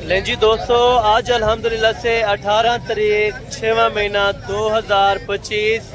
लें जी दोस्तों, आज अल्हम्दुलिल्लाह से 18 तारीख 6वां महीना 2025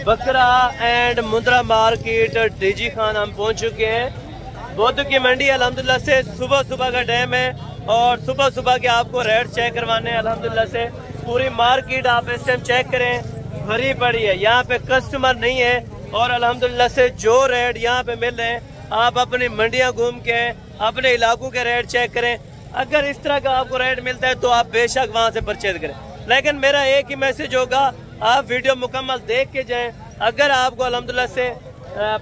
बकरा and Mundra market DG Khan हम पहुंच चुके हैं। बौद्ध की मंडी अल्हम्दुलिल्लाह से सुबह सुबह का टाइम है और सुबह सुबह के आपको रेट चेक करवाने हैं। अल्हम्दुलिल्लाह से पूरी मार्केट आप इस टाइम चेक करें, भरी पड़ी है, यहाँ पे कस्टमर नहीं है और अल्हम्दुलिल्लाह से जो रेट यहाँ पे मिल रहे हैं आप अपनी मंडियाँ घूम के अपने इलाकों के रेट चेक करें। अगर इस तरह का आपको रेट मिलता है तो आप बेशक वहाँ से परचेज करें, लेकिन मेरा एक ही मैसेज होगा, आप वीडियो मुकम्मल देख के जाएं। अगर आपको अल्हम्दुलिल्लाह से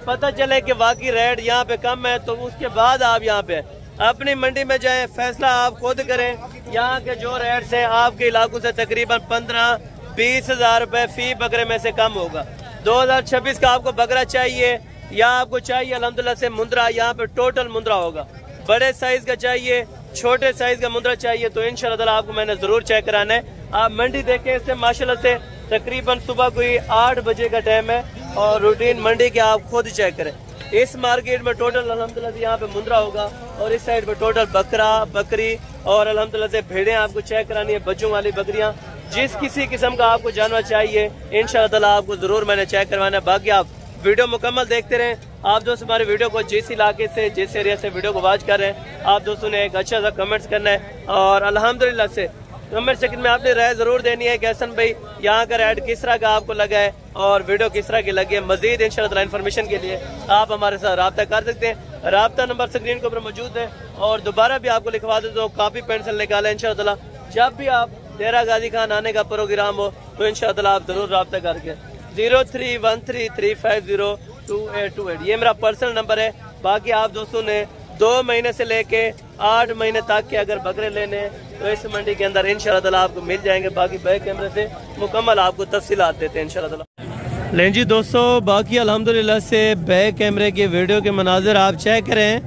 पता चले कि वाकई रेट यहाँ पे कम है तो उसके बाद आप यहाँ पे अपनी मंडी में जाएं, फैसला आप खुद करें। यहाँ के जो रेट है आपके इलाकों से तकरीबन 15-20 हज़ार रुपये फी बकरे में से कम होगा। 2026 का आपको बकरा चाहिए या आपको चाहिए अल्हम्दुलिल्लाह से मुंद्रा, यहाँ पे टोटल मुंद्रा होगा। बड़े साइज का चाहिए, छोटे साइज का मुंद्रा चाहिए तो इंशाल्लाह आपको मैंने जरूर चेक कराना है। आप मंडी देखें, इससे माशाल्लाह से तकरीबन सुबह कोई 8 बजे का टाइम है और रूटीन मंडी के आप खुद चेक करें। इस मार्केट में टोटल अल्हम्दुलिल्लाह से यहाँ पे मुंद्रा होगा और इस साइड पे टोटल बकरा बकरी और अल्हम्दुलिल्लाह से भेड़ें आपको चेक करानी है, बच्चों वाली बकरियाँ। जिस किसी किस्म का आपको जानवर चाहिए इंशाल्लाह आपको जरूर मैंने चेक करवाना है। बाकी आप वीडियो मुकम्मल देखते रहें। आप दोस्त हमारे वीडियो को जिस इलाके से जिस एरिया से वीडियो को वॉच कर रहे हैं आप दोस्तों ने एक अच्छा सा कमेंट्स करना है और अल्हम्दुलिल्लाह से कमेंट सेक्शन में आपने राय जरूर देनी है कि हसन भाई यहाँ का रेट किस तरह का आपको लगा है और वीडियो किस तरह की लगी है। मजीद इंशाल्लाह इन्फॉर्मेशन के लिए आप हमारे साथ रब्ता कर सकते हैं। रब्ता नंबर स्क्रीन के ऊपर मौजूद है और दोबारा भी आपको लिखवा देता हूँ, कॉपी पेंसिल निकालें इंशाल्लाह। जब भी आप डेरा गाजी खान आने का प्रोग्राम हो तो इंशाल्लाह आप जरूर रब्ता करके 031335022828 ये मेरा पर्सनल नंबर है। बाकी आप दोस्तों ने 2 महीने से लेके 8 महीने तक के अगर बकरे लेने तो इस मंडी के अंदर इंशाल्लाह आपको मिल जाएंगे। बाकी बैक कैमरे से मुकम्मल आपको तफसीलात देते हैं इंशाल्लाह। लें जी दोस्तों, बाकी अल्हम्दुलिल्लाह से बैक कैमरे के वीडियो के मनाजिर आप चेक करें।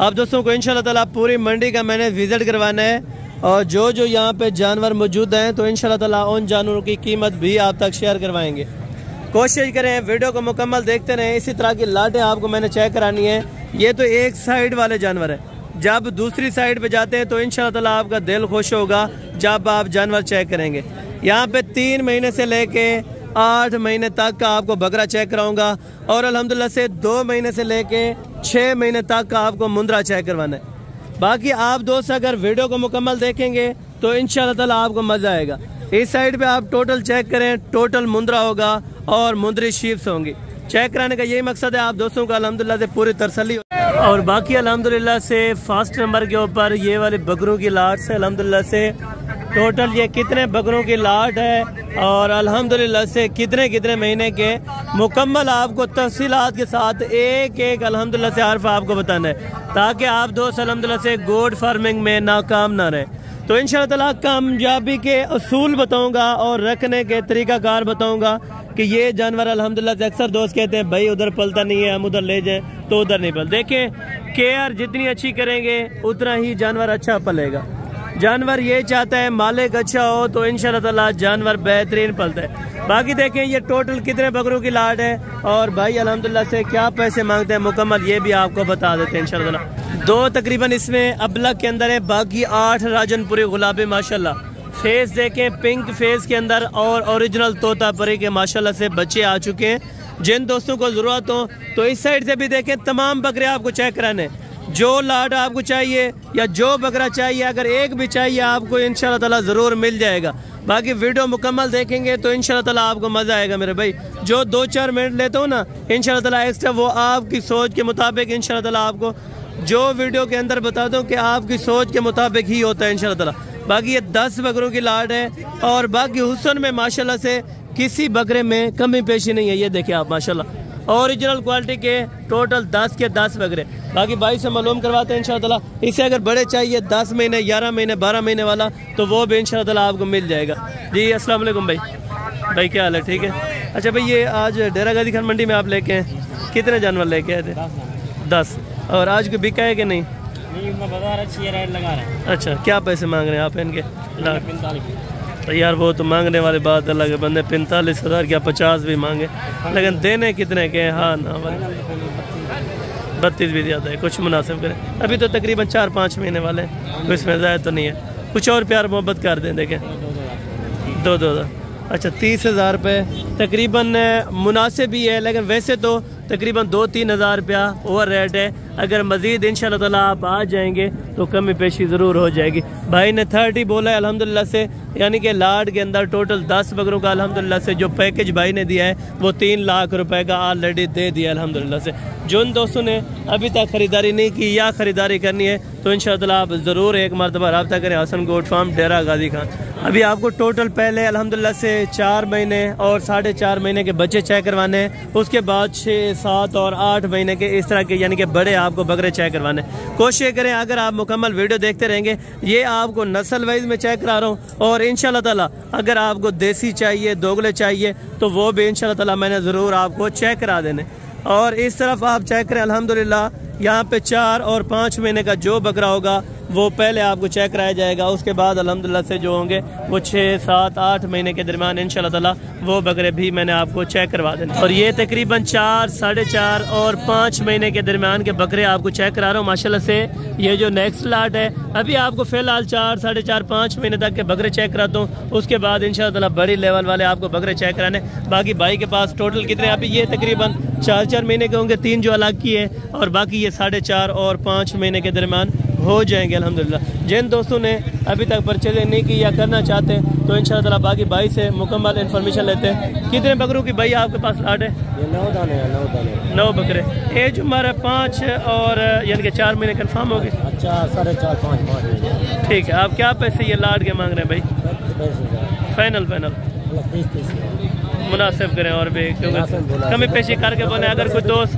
आप दोस्तों को इंशाल्लाह पूरी मंडी का मैंने विजिट करवाना है और जो जो यहाँ पे जानवर मौजूद हैं तो इंशाल्लाह उन जानवरों की कीमत भी आप तक शेयर करवाएंगे। कोशिश करें वीडियो को मुकम्मल देखते रहें। इसी तरह की लाटें आपको मैंने चेक करानी है। ये तो एक साइड वाले जानवर है, जब दूसरी साइड पे जाते हैं तो इंशाल्लाह आपका दिल खुश होगा जब आप जानवर चेक करेंगे। यहाँ पे 3 महीने से लेके 8 महीने तक का आपको बकरा चेक कराऊंगा और अल्हम्दुलिल्लाह से 2 महीने से लेके 6 महीने तक का आपको मुंद्रा चेक करवाना है। बाकी आप दोस्त अगर वीडियो को मुकम्मल देखेंगे तो इंशाल्लाह आपको मजा आएगा। इस साइड पे आप टोटल चेक करें, टोटल मुंद्रा होगा और मुंद्री शीप्स होंगी। चेक कराने का यही मकसद है आप दोस्तों का अल्हम्दुलिल्लाह से पूरी तसल्ली और बाकी अल्हम्दुलिल्लाह से फर्स्ट नंबर के ऊपर ये वाले बकरों की लाट से अल्हम्दुलिल्लाह से टोटल ये कितने बकरों की लाट है और अल्हम्दुलिल्लाह से कितने कितने महीने के मुकम्मल आपको तफसीलात के साथ एक एक अल्हम्दुलिल्लाह से हर्फ आपको बताना है ताकि आप दोस्त अल्हम्दुलिल्लाह से गोट फार्मिंग में नाकाम ना रहे। तो इंशाअल्लाह कामयाबी के असूल बताऊंगा और रखने के तरीकाकार बताऊंगा कि ये जानवर अल्हम्दुलिल्लाह से अक्सर दोस्त कहते हैं भाई उधर पलता नहीं है, हम उधर ले जाएं तो उधर नहीं पल। देखें केयर जितनी अच्छी करेंगे उतना ही जानवर अच्छा पलेगा। जानवर ये चाहता है मालिक अच्छा हो तो इंशाअल्लाह जानवर बेहतरीन पलता है। बाकी देखें ये टोटल कितने बकरों की लाट है और भाई अल्हम्दुलिल्लाह से क्या पैसे मांगते हैं मुकम्मल ये भी आपको बता देते हैं इंशाअल्लाह। 2 तकरीबन इसमें अबलग के अंदर है, बाकी 8 राजनपुरी गुलाबी माशाल्लाह। फेस देखें पिंक फेस के अंदर और ओरिजिनल तोतापरी के माशाल्लाह से बच्चे आ चुके हैं। जिन दोस्तों को ज़रूरत हो तो इस साइड से भी देखें, तमाम बकरे आपको चेक कराने। जो लाट आपको चाहिए या जो बकरा चाहिए अगर एक भी चाहिए आपको इंशाल्लाह ज़रूर मिल जाएगा। बाकी वीडियो मुकम्मल देखेंगे तो इंशाल्लाह आपको मज़ा आएगा मेरे भाई। जो 2-4 मिनट लेते हो ना इंशाल्लाह एक्स्ट्रा वो आपकी सोच के मुताबिक इंशाल्लाह आपको जो वीडियो के अंदर बता दूं कि आपकी सोच के मुताबिक ही होता है इंशाल्लाह। बाकी ये 10 बकरों की लाट है और बाकी हुस्न में माशाल्लाह से किसी बकरे में कमी पेशी नहीं है। ये देखिए आप माशाल्लाह ओरिजिनल क्वालिटी के टोटल 10 के 10 बकरे। बाकी भाई से मालूम करवाते हैं इंशाल्लाह। इसे अगर बड़े चाहिए 10 महीने 11 महीने 12 महीने वाला तो वो भी इंशाल्लाह आपको मिल जाएगा। जी अस्सलाम वालेकुम भाई क्या हाल है? ठीक है। अच्छा भाई ये आज डेरा गाजी खान मंडी में आप लेके हैं, कितने जानवर लेके आए थे? 10। और आज को बिका है कि नहीं? बाजार अच्छी रेट लगा रहे हैं। अच्छा क्या पैसे मांग रहे हैं आप इनके? 45। तो यार वो तो मांगने वाली बात अलग है, बंदे 45,000 क्या 50 भी मांगे, लेकिन देने कितने के? हाँ ना 32 भी ज़्यादा है, कुछ मुनासिब करें। अभी तो तकरीबन 4-5 महीने वाले हैं, तो इसमें ज़्यादा तो नहीं है। कुछ और प्यार मोहब्बत कर दें, देखें 2-2। अच्छा 30,000 रुपये तकरीबन मुनासिब भी है, लेकिन वैसे तो तकरीबन 2-3 हज़ार रुपया ओवर रेट है। अगर मज़ीद इंशाल्लाह ताला आप आ जाएंगे तो कमी पेशी ज़रूर हो जाएगी। भाई ने 30 बोला है अल्हम्दुलिल्लाह से, यानी कि लाट के अंदर टोटल 10 बकरों का अल्हम्दुलिल्लाह से जो पैकेज भाई ने दिया है वो 3 लाख रुपए का ऑलरेडी दे दिया अल्हम्दुलिल्लाह से। जिन दोस्तों ने अभी तक ख़रीदारी नहीं की या ख़रीदारी करनी है तो इंशाअल्लाह आप ज़रूर एक मरतबा रब्ता करें हसन गोट फार्म डेरा गाजी खान। अभी आपको टोटल पहले अल्हम्दुलिल्लाह से 4 महीने और 4.5 महीने के बच्चे चेक करवाने हैं, उसके बाद 6, 7 और 8 महीने के इस तरह के यानी कि बड़े आपको बकरे चेक करवाने। कोशिश करें अगर आप मुकम्मल वीडियो देखते रहेंगे, ये आपको नस्ल वाइज में चेक करा रहा हूँ, और इंशाल्लाह ताला अगर आपको देसी चाहिए, दोगले चाहिए तो वो भी इंशाल्लाह ताला मैंने ज़रूर आपको चेक करा देने। और इस तरफ आप चेक करें अल्हम्दुलिल्लाह, यहाँ पे 4 और 5 महीने का जो बकरा होगा वो पहले आपको चेक कराया जाएगा, उसके बाद अल्हम्दुलिल्लाह से जो होंगे वो 6, 7, 8 महीने के दरमियान इंशाल्लाह ताला वो बकरे भी मैंने आपको चेक करवा देने। और ये तकरीबन 4, 4.5 और 5 महीने के दरमियान के बकरे आपको चेक करा रहा हूँ माशाल्लाह से। ये जो नेक्स्ट लाट है अभी आपको फ़िलहाल 4, 4.5, 5 महीने तक के बकरे चेक कराता हूँ, उसके बाद इंशाल्लाह ताला बड़ी लेवल वाले आपको बकरे चेक कराने। बाकी भाई के पास टोटल कितने, अभी ये तकरीबन 4-4 महीने के होंगे, 3 जो अलग की है, और बाकी ये 4.5 और 5 महीने के दरमियान हो जाएंगे अल्हम्दुलिल्लाह। जिन दोस्तों ने अभी तक परचेजिंग नहीं की या करना चाहते हैं तो इंशाअल्लाह ताला बाकी भाई से मुकम्मल इन्फॉर्मेशन लेते हैं। कितने बकरों की भाई आपके पास लाट है? ये 9 दाने हैं, 9 बकरे। एज उम्र है 5 और यानी कि 4 महीने कन्फर्म हो गए। अच्छा 4.5, 5 ठीक है। आप क्या पैसे ये लाट के मांग रहे हैं भाई? फाइनल मुनासिब करें, और भी क्योंकि कमी पेशी करके बोले। अगर कोई दोस्त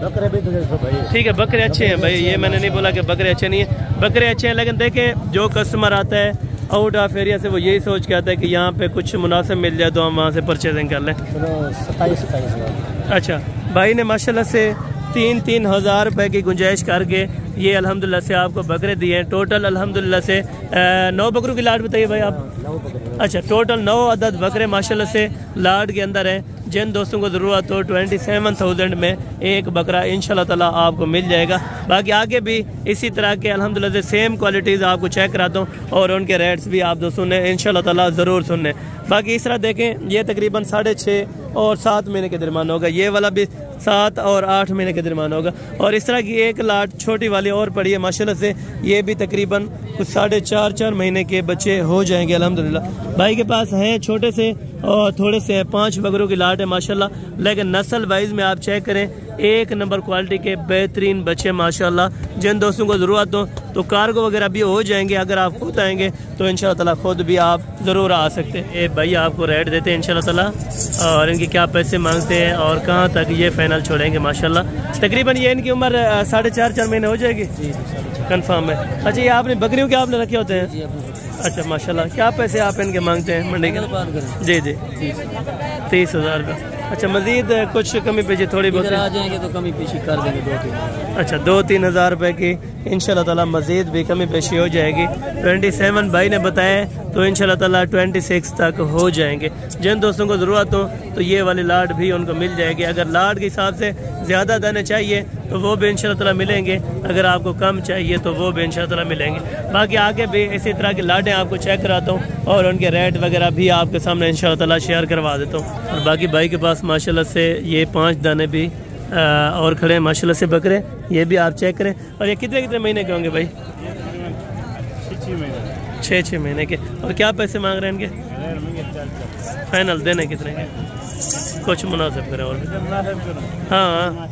ठीक है, बकरे अच्छे हैं भाई, ये मैंने नहीं बोला कि बकरे अच्छे नहीं है, बकरे अच्छे हैं, लेकिन देखें जो कस्टमर आता है आउट ऑफ एरिया से वो यही सोच के आता है कि यहाँ पे कुछ मुनासिब मिल जाए तो हम वहाँ से परचेजिंग कर लें। 27-28। अच्छा भाई ने माशाल्लाह से 3-3 हज़ार रुपये की गुंजाइश करके ये अल्हम्दुलिल्लाह से आपको बकरे दिए हैं। टोटल अल्हम्दुलिल्लाह से 9 बकरों की लाट बताइए भाई आप? अच्छा टोटल 9 अदद बकरे माशाल्लाह से लाट के अंदर हैं। जिन दोस्तों को ज़रूरत हो 27,000 में एक बकरा इंशाल्लाह ताला आपको मिल जाएगा। बाकी आगे भी इसी तरह के अल्हम्दुलिल्लाह से सेम क्वालिटीज़ आपको चेक कराता हूँ और उनके रेट्स भी आप दोस्तों ने इंशाल्लाह ताला ज़रूर सुनने। बाकी इस तरह देखें, ये तकरीबन 6.5 और 7 महीने के दरमियान होगा, ये वाला भी 7 और 8 महीने के दरमियान होगा। और इस तरह की एक लाट छोटी वाली और पड़ी है माशाल्लाह से, ये भी तकरीबन कुछ 4.5 महीने के बच्चे हो जाएंगे अल्हम्दुलिल्लाह। भाई के पास हैं छोटे से और थोड़े से 5 बकरों की लाट है माशाल्लाह, लेकिन नस्ल वाइज में आप चेक करें 1 नंबर क्वालिटी के बेहतरीन बच्चे माशाल्लाह। जिन दोस्तों को ज़रूरत हो तो कार्गो वगैरह भी हो जाएंगे, अगर आप खुद आएंगे तो इंशाल्लाह ताला खुद भी आप ज़रूर आ सकते हैं। ये भाई आपको रेट देते हैं इंशाल्लाह ताला, और इनके क्या पैसे मांगते हैं और कहाँ तक ये फाइनल छोड़ेंगे माशाल्लाह। तकरीबन ये इनकी उम्र 4.5 महीने हो जाएगी कंफर्म है। अच्छा ये आपने बकरियों के आपने रखे होते हैं? अच्छा माशाल्लाह। क्या पैसे आप इनके मांगते हैं मंडी के? जी 30,000 का। अच्छा मजीद कुछ कमी पेशी थोड़ी बहुत आ जाएंगे तो कमी पेशी कर देंगे 2-3। अच्छा 2-3 हज़ार रुपये की इंशाल्लाह ताला मजीद भी कमी पेशी हो जाएगी। 27 भाई ने बताया तो इंशाल्लाह ताला 26 तक हो जाएंगे। जिन दोस्तों को ज़रूरत हो तो ये वाली लाट भी उनको मिल जाएगी। अगर लाट के हिसाब से ज़्यादा दाने चाहिए तो वो भी इंशाल्लाह ताला मिलेंगे, अगर आपको कम चाहिए तो वो भी इंशाल्लाह ताला मिलेंगे। बाकी आगे भी इसी तरह की लाटें आपको चेक कराता हूँ और उनके रेट वगैरह भी आपके सामने इंशाल्लाह ताला शेयर करवा देता हूँ। और बाकी भाई के पास माशाल्लाह से ये 5 दाने भी और खड़े हैं माशाल्लाह से बकरे, ये भी आप चेक करें। और ये कितने महीने के होंगे भाई? 6 महीने के। और क्या पैसे मांग रहे हैं इनके? फाइनल देने कितने के? कुछ मुनासिब करें और हाँ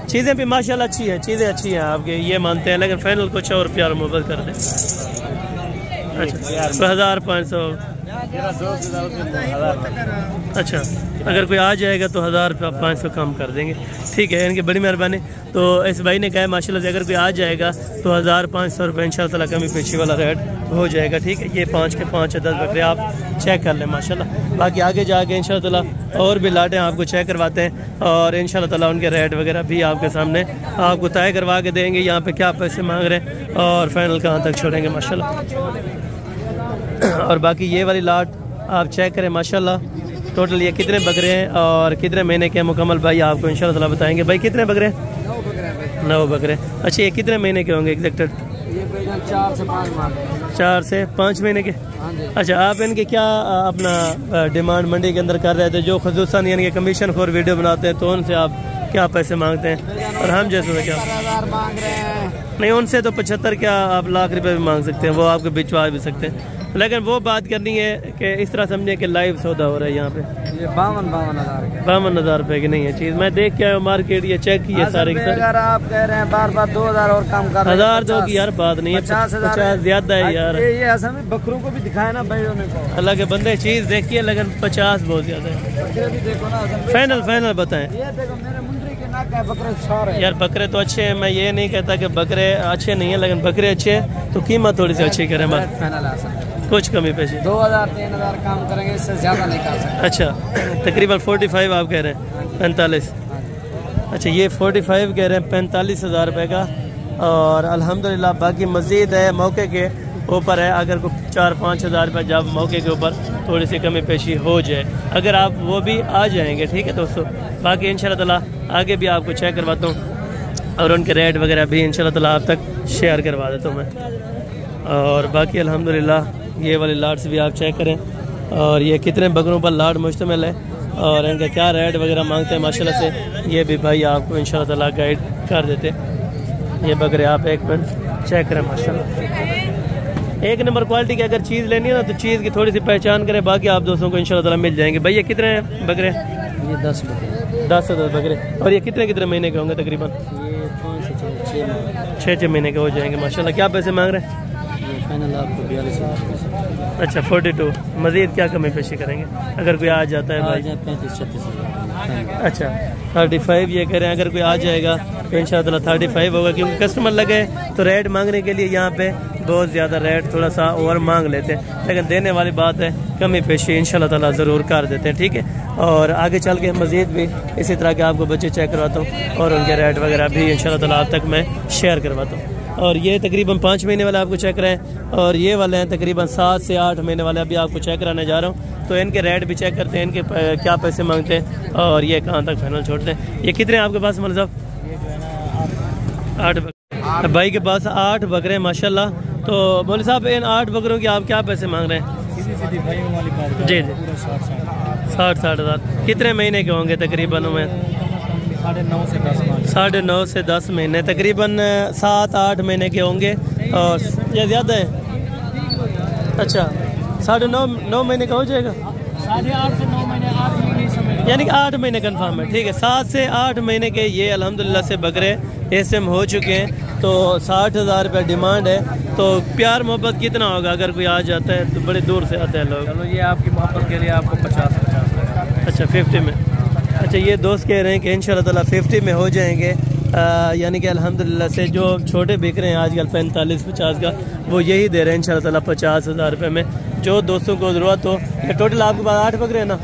चीज़ें भी माशाल्लाह अच्छी हैं, चीज़ें अच्छी हैं आपके, ये मानते हैं, लेकिन फाइनल कुछ और प्यार मोहब्बत कर दें। अच्छा 1500। अच्छा अगर कोई आ जाएगा तो 1500 कम कर देंगे। ठीक है, इनकी बड़ी मेहरबानी। तो इस भाई ने कहा माशाल्लाह से अगर कोई आ जाएगा तो 1500 रुपये इंशाल्लाह ताला कमी पेशी वाला रेट हो जाएगा। ठीक है, ये 5 के 5 10 बकरे आप चेक कर लें माशाल्लाह। बाकी आगे जाके इंशाल्लाह ताला और भी लाटें आपको चेक करवाते हैं और इंशाल्लाह ताला उनके रेट वगैरह भी आपके सामने आपको तय करवा के देंगे, यहाँ पे क्या पैसे मांग रहे हैं और फाइनल कहाँ तक छोड़ेंगे माशाल्लाह। और बाकी ये वाली लाट आप चेक करें माशाल्लाह। टोटल ये कितने बकरे हैं और कितने महीने के मुकम्मल भाई आपको इंशाल्लाह ताला बताएंगे। भाई कितने बकरे हैं? 9 बकरे। अच्छा, ये कितने महीने के होंगे एग्जैक्टेड? ये 4 से 5 माह। 4 से 5 महीने के। हाँ जी। अच्छा, आप इनके क्या अपना डिमांड मंडी के अंदर कर रहे थे? जो खसूसन यानी कि कमीशन खोर वीडियो बनाते हैं तो उनसे आप क्या पैसे मांगते हैं? और हम जैसे तो क्या 70,000 मांग रहे हैं। नहीं, उनसे तो 75 क्या आप लाख रुपए भी मांग सकते हैं, वो आपको बिचवा भी सकते हैं। लेकिन वो बात करनी है कि इस तरह समझे कि लाइव सौदा हो रहा है यहाँ पे। ये 52,000 52,000 रुपए की नहीं है चीज़। मैं देख के आया मार्केट, ये चेक किया सारे के सारे। अगर आप कह रहे हैं बार 2,000 और कम कर रहे हैं, 1000 तो की यार बात नहीं है, 50 ज्यादा है यार। ये असल में बकरों को भी दिखाया ना भाई को। अल्लाह के बंदे चीज़ देखिए, लेकिन 50 बहुत ज्यादा है। बकरे भी देखो ना, फाइनल बताएं। ये देखो मेरे मुंडरी के नाक का बकरे सारे यार बकरे तो अच्छे हैं, मैं ये नहीं कहता कि बकरे अच्छे नहीं है, लेकिन बकरे अच्छे हैं तो कीमत थोड़ी सी अच्छी करें बस, फाइनल आ सकता है। कुछ कमी पेशी 2,000-3,000 काम करेंगे, इससे ज्यादा नहीं कर सकते। अच्छा, तकरीबन 45 आप कह रहे हैं, 45। अच्छा, ये 45 कह रहे हैं, 45,000 रुपये का। और अल्हम्दुलिल्लाह बाकी मज़ीद है, मौके के ऊपर है। अगर कोई 4-5 हज़ार रुपये जब मौके के ऊपर थोड़ी सी कमी पेशी हो जाए, अगर आप वो भी आ जाएंगे, ठीक है दोस्तों। बाकी इंशाल्लाह ताला आगे भी आपको चेक करवाता हूँ और उनके रेट वगैरह भी इंशाल्लाह ताला आप तक शेयर करवा देता हूँ मैं। और बाकी अल्हम्दुलिल्लाह ये वाले लाट्स भी आप चेक करें, और ये कितने बकरों पर लाट मुश्तमिल है और इनका क्या रेट वगैरह मांगते हैं माशाल्लाह से, ये भी भाई आपको इंशाल्लाह ताला गाइड कर देते। ये बकरे आप एक मिनट चेक करें, माशाल्लाह एक नंबर क्वालिटी की अगर चीज़ लेनी है ना तो चीज़ की थोड़ी सी पहचान करें, बाकी आप दोस्तों को इंशाल्लाह ताला मिल जाएंगे। भैया कितने हैं बकरे? ये 10 बकरे। 10 से 10 बकरे। और ये कितने महीने के होंगे तकरीबन? ये 5 से 6 महीने के हो जाएंगे माशाल्लाह। क्या पैसे मांग रहे हैं? फाइनल आपको 42,000। अच्छा, 42। मज़ीद क्या कमी पेशी करेंगे अगर कोई आ जाता है भाई? 35-36। अच्छा, 35 ये कह रहे हैं, अगर कोई आ जाएगा तो इंशाअल्लाह 35 होगा, क्योंकि कस्टमर लगे तो रेट मांगने के लिए यहाँ पे बहुत ज़्यादा रेट थोड़ा सा और मांग लेते हैं, लेकिन देने वाली बात है कमी पेशी इंशाअल्लाह ताला ज़रूर कर देते हैं, ठीक है। और आगे चल के मज़ीद भी इसी तरह के आपको बच्चे चेक करवाता हूँ और उनके रेट वगैरह भी इंशाअल्लाह ताला आप तक मैं शेयर करवाता हूँ। और ये तकरीबन 5 महीने वाले आपको चेक कराएं, और ये वाले हैं तकरीबन 7 से 8 महीने वाले अभी आपको चेक कराने जा रहा हूँ। तो इनके रेट भी चेक करते हैं, इनके क्या पैसे मांगते हैं और ये कहाँ तक फाइनल छोड़ते हैं। ये कितने हैं आपके पास मौलवी साहब? 8 बकरे। भाई के पास 8 बकरे माशाल्लाह। तो मौलवी साहब इन 8 बकरों की आप क्या पैसे मांग रहे हैं? जी 60 हज़ार। कितने महीने के होंगे तकरीबन? में 9.5 से 10 महीने, तकरीबन 7-8 महीने के होंगे। और ये ज़्यादा है? अच्छा, 9.5 महीने का हो जाएगा। 8.5 से 9 महीने, 8 महीने यानी कि 8 महीने कन्फर्म है, ठीक है। 7 से 8 महीने के ये अल्हम्दुलिल्लाह से बकरे एसएम हो चुके हैं। तो 60,000 रुपये डिमांड है। तो प्यार मोहब्बत कितना होगा अगर कोई आ जाता है? तो बड़े दूर से आते हैं लोग। चलो ये आपकी मोहब्बत के लिए आपको 50 अच्छा, 50 में। अच्छा, ये दोस्त कह रहे हैं कि इंशाल्लाह ताला 50 में हो जाएंगे। यानी कि अल्हम्दुलिल्लाह से जो छोटे बिक रहे हैं आजकल 45-50 का, वो यही दे रहे हैं इंशाल्लाह ताला 50,000 रुपये में। जो दोस्तों को ज़रूरत हो, ये टोटल आपके पास 8 बकरे हैं ना?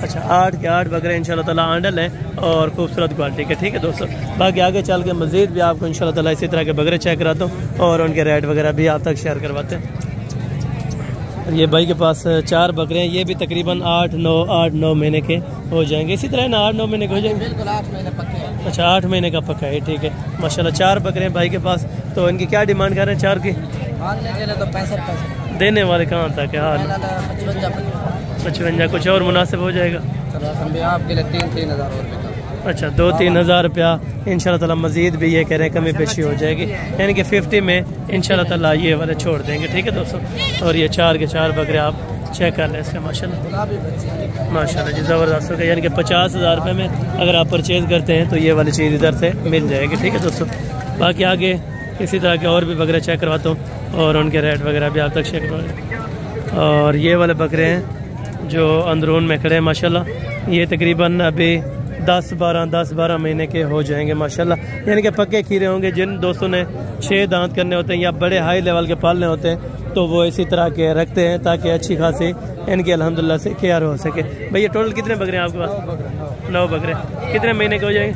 अच्छा, 8 के 8 बकरे इंशाल्लाह ताला आंडल हैं और खूबसूरत क्वालिटी के, ठीक है दोस्तों। बाकी आगे चल के मज़ीद भी आपको इंशाल्लाह ताला इसी तरह के बकरे चेक कराता हूँ और उनके रेट वगैरह भी आप तक शेयर करवाते हैं। ये भाई के पास 4 बकरे हैं, ये भी तकरीबन 8-9 महीने के हो जाएंगे। इसी तरह ना 8-9 महीने के हो जाएंगे? बिल्कुल 8 महीने पक्के हैं। अच्छा, 8 महीने का पक्का है, ठीक है माशाल्लाह। 4 बकरे हैं भाई के पास। तो इनकी क्या डिमांड कर रहे हैं 4 की? मानने के लिए तो 65 देने वाले कहाँ तक है? हाल 55 कुछ और मुनासिब हो जाएगा? चलो हम भी आपके लिए 3-3 हज़ार और भी। अच्छा, 2-3 हज़ार रुपया इंशाल्लाह ताला मज़ीद भी ये कह रहे हैं कमी पेशी हो जाएगी, यानी कि 50 में इंशाल्लाह ताला ये वाले छोड़ देंगे, ठीक है दोस्तों। और ये 4 के 4 बकरे आप चेक कर लें इसके माशाल्लाह माशाल्लाह जी, ज़बरदस्त हो गया। यानी कि 50,000 रुपये में अगर आप परचेज़ करते हैं तो ये वाली चीज़ इधर से मिल जाएगी, ठीक है दोस्तों। बाकी आगे इसी तरह के और भी बकरे चेक करवाता हूँ और उनके रेट वगैरह भी आप तक चेक करवा। और ये वाले बकरे हैं जो अंदरून में खड़े हैं माशाल्लाह, ये तकरीबन अभी 10-12 महीने के हो जाएंगे माशाल्लाह। यानी कि पक्के खीरे होंगे। जिन दोस्तों ने 6 दांत करने होते हैं या बड़े हाई लेवल के पालने होते हैं तो वो इसी तरह के रखते हैं ताकि अच्छी खासी इनकी अल्हम्दुलिल्लाह से केयर हो सके। भैया टोटल कितने बकरे हैं आपके पास? 9 बकरे। कितने महीने के हो जाएंगे?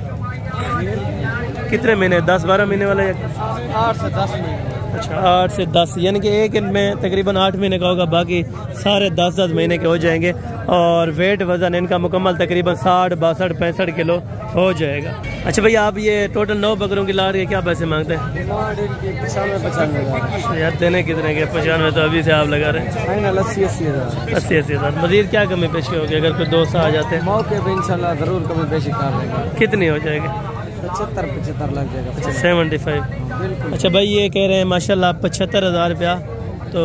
कितने महीने? 10-12 महीने वाले? 8 से 10 महीने। अच्छा, 8 से 10, यानी कि एक इनमें तकरीबन 8 महीने का होगा, बाकी सारे 10-10 महीने के हो जाएंगे। और वेट वज़न इनका मुकम्मल तकरीबन 60, 62, 65 किलो हो जाएगा। अच्छा भैया, आप ये टोटल 9 बकरों की लाट के क्या पैसे मांगते हैं? 95 यार देने कितने के? 95 तो अभी से आप लगा रहे हैं। 80 हज़ार। 80 हज़ार। मज़ीद क्या कमी पेशी होगी अगर कोई दोस्त आ जाते हैं? मौके पे इंशाल्लाह ज़रूर कमी पेशी कर देंगे। कितनी हो जाएगी? 75 लग जाएगा। अच्छा 75। बिल्कुल। अच्छा भाई, ये कह रहे हैं माशाल्लाह 75,000 रुपया। तो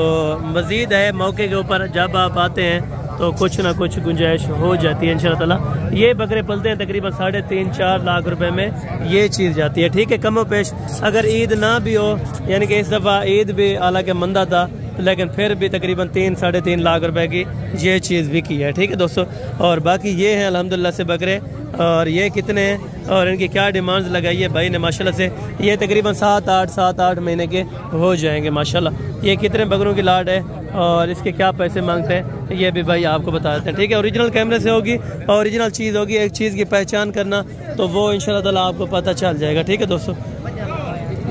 मज़ीद है मौके के ऊपर, जब आप आते हैं तो कुछ ना कुछ गुंजाइश हो जाती है इंशाल्लाह ताला। ये बकरे पलते हैं तकरीबन 3.5-4 लाख रुपए में ये चीज़ जाती है। ठीक है, कमो पेश अगर ईद ना भी हो, यानी कि इस दफ़ा ईद भी हालांकि मंदा था, लेकिन फिर भी तकरीबन 3-3.5 लाख रुपए की ये चीज़ बिकी है। ठीक है दोस्तों, और बाकी ये हैं अल्हम्दुलिल्लाह से बकरे। और ये कितने हैं और इनकी क्या डिमांड्स लगाई है भाई ने माशाल्लाह से? ये तकरीबन 7-8 महीने के हो जाएंगे माशाल्लाह। ये कितने बकरों की लाट है और इसके क्या पैसे मांगते हैं ये भी भाई आपको बता देते हैं। ठीक है, ओरिजिनल कैमरे से होगी, ओरिजिनल चीज़ होगी। एक चीज़ की पहचान करना तो वो इंशाल्लाह ताला आपको पता चल जाएगा। ठीक है दोस्तों,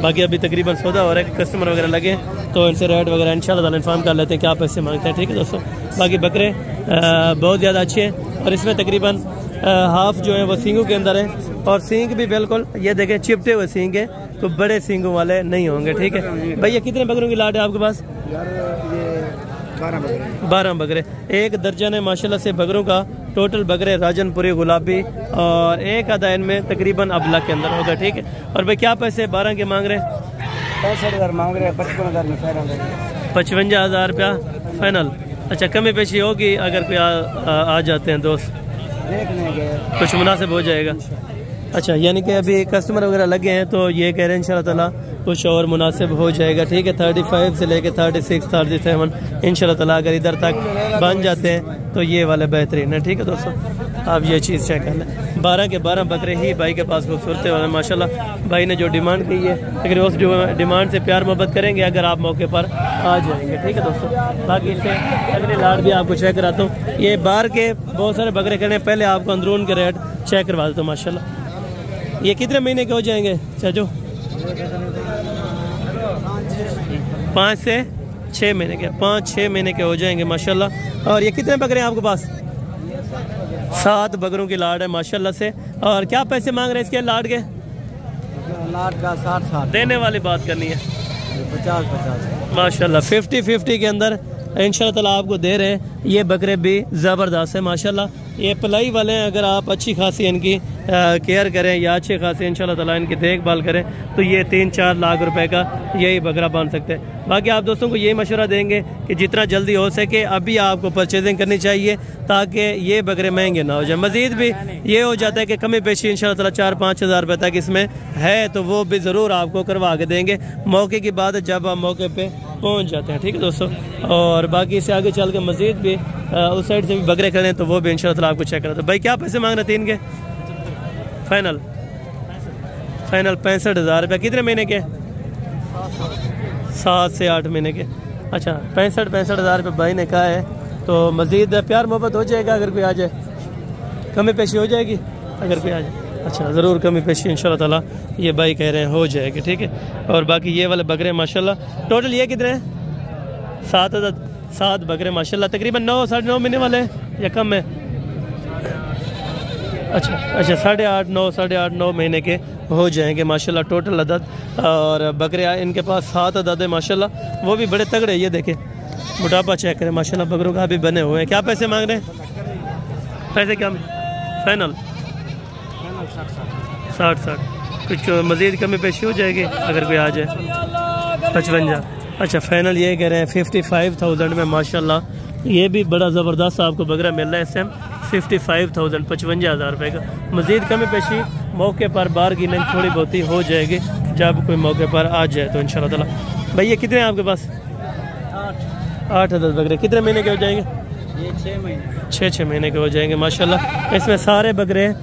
बाकी अभी तकरीबन सौदा हो रहा है, कस्टमर वगैरह लगे तो इनसे रेट वगैरह इंशाल्लाह ताला इन्फॉर्म कर लेते हैं क्या पैसे मांगते हैं। ठीक है दोस्तों, बाकी बकरे बहुत ज़्यादा अच्छे हैं और इसमें तकरीबन हाफ जो है वो सींगों के अंदर है और सींग भी बिल्कुल ये देखें चिपटे हुए सींग है, तो बड़े सींगों वाले नहीं होंगे। ठीक है भैया, कितने बकरों की लाट है आपके पास? यार ये 12 बकरे। एक दर्जन है माशाल्लाह से बकरों का। टोटल बकरे राजनपुरी, गुलाबी और एक आधा इनमें तकरीबन अबला के अंदर होगा। ठीक है, और भाई क्या पैसे 12 के मांग रहे हैं? 65,000 मांग रहे हैं। 55,000 में फाइनल है। 55,000 रुपया फाइनल। अच्छा, कमी पेशी होगी अगर कोई आ जाते हैं दोस्त, देखने गए कुछ मुनासिब हो जाएगा। अच्छा, यानी कि अभी कस्टमर वगैरह लगे हैं तो ये कह रहे हैं इंशाल्लाह ताला कुछ और मुनासिब हो जाएगा। ठीक है, 35 से लेके 36, 37 इंशाल्लाह ताला अगर इधर तक बन जाते हैं तो ये वाले बेहतरीन है। ठीक है दोस्तों, आप ये चीज़ चेक कर लें। 12 के 12 बकरे ही भाई के पास खूबसूरत वाले माशाल्लाह। भाई ने जो डिमांड की है अगर उस डिमांड से प्यार मोहब्बत करेंगे अगर आप मौके पर आ जाएंगे। ठीक है दोस्तों, बाकी इससे अगले लाट भी आपको चेक कराता हूँ। ये बाहर के बहुत सारे बकरे खड़े हैं, पहले आपको अंदरून के रेट चेक करवा देता हूँ माशाल्लाह। ये कितने महीने के हो जाएंगे चाचू? 5 से 6 महीने के, 5-6 महीने के हो जाएंगे माशाल्लाह। और ये कितने बकरे हैं आपके पास? 7 बकरों की लाट है माशाल्लाह से। और क्या पैसे मांग रहे हैं इसके लाट के? लाट का 60 देने वाली बात करनी है 50 माशाल्लाह। 50-50 के अंदर इंशाल्लाह ताला आपको दे रहे हैं। ये बकरे भी ज़बरदस्त है माशाल्लाह। ये पलाई वाले हैं, अगर आप अच्छी खासी इनकी केयर करें या अच्छे खासे इंशाल्लाह ताला इनकी देखभाल करें तो ये 3-4 लाख रुपए का यही बकरा बन सकते हैं। बाकी आप दोस्तों को यही मशवरा देंगे कि जितना जल्दी हो सके अभी आपको परचेजिंग करनी चाहिए ताकि ये बकरे महंगे ना हो जाए। मज़ीद भी ये हो जाता है कि कमी पेशी इंशाल्लाह ताला 4-5 हज़ार रुपये तक इसमें है तो वो भी ज़रूर आपको करवा के देंगे मौके की बात जब आप मौके पर पहुँच जाते हैं। ठीक है दोस्तों, और बाकी इससे आगे चल के मज़ीद भी उस साइड से भी बकरे खड़े हैं तो वो भी इंशाल्लाह ताला आपको चेक करा। तो भाई क्या पैसे मांग रहे हैं 3 के? फाइनल 65,000 रुपये। कितने महीने के? 7 से 8 महीने के। अच्छा, 65,000 रुपये भाई ने कहा है तो मज़ीद प्यार मोहब्बत हो जाएगा अगर कोई आ जाए, कमी पेशी हो जाएगी अगर कोई आ जाए। अच्छा, ज़रूर कमी पेशी इंशाल्लाह ताला ये भाई कह रहे हैं हो जाएगी। ठीक है, और बाकी ये वाले बकरे माशाल्लाह टोटल ये कितने हैं? 7 बकरे माशाल्लाह तकरीबन 9-9.5 महीने वाले हैं या कम है? अच्छा 8.5-9 महीने के हो जाएंगे माशाल्लाह टोटल अदद। और बकरे इनके पास 7 अदद है माशाल्लाह, वो भी बड़े तगड़े। ये देखें मोटापा चेक करें माशाल्लाह, बकरों का भी बने हुए हैं। क्या पैसे मांग रहे हैं? पैसे क्या फाइनल? 60। कुछ मज़ीद कमी पेशी हो जाएगी अगर कोई आ जाए? 55। अच्छा, फाइनल ये कह रहे हैं 55,000 में माशाल्लाह। ये भी बड़ा ज़बरदस्त आपको बकरा मिल रहा है इस टाइम 55,000, 55,000 रुपये का। मज़ीद कमी पेशी मौके पर बार की नहीं थोड़ी बहुत ही हो जाएगी जब कोई मौके पर आ जाए तो इंशाल्लाह ताला। भाई ये कितने हैं आपके पास? 8 अदद बकरे। कितने महीने के हो जाएंगे? ये 6 महीने 6 महीने के हो जाएंगे माशाल्लाह। इसमें सारे बकरे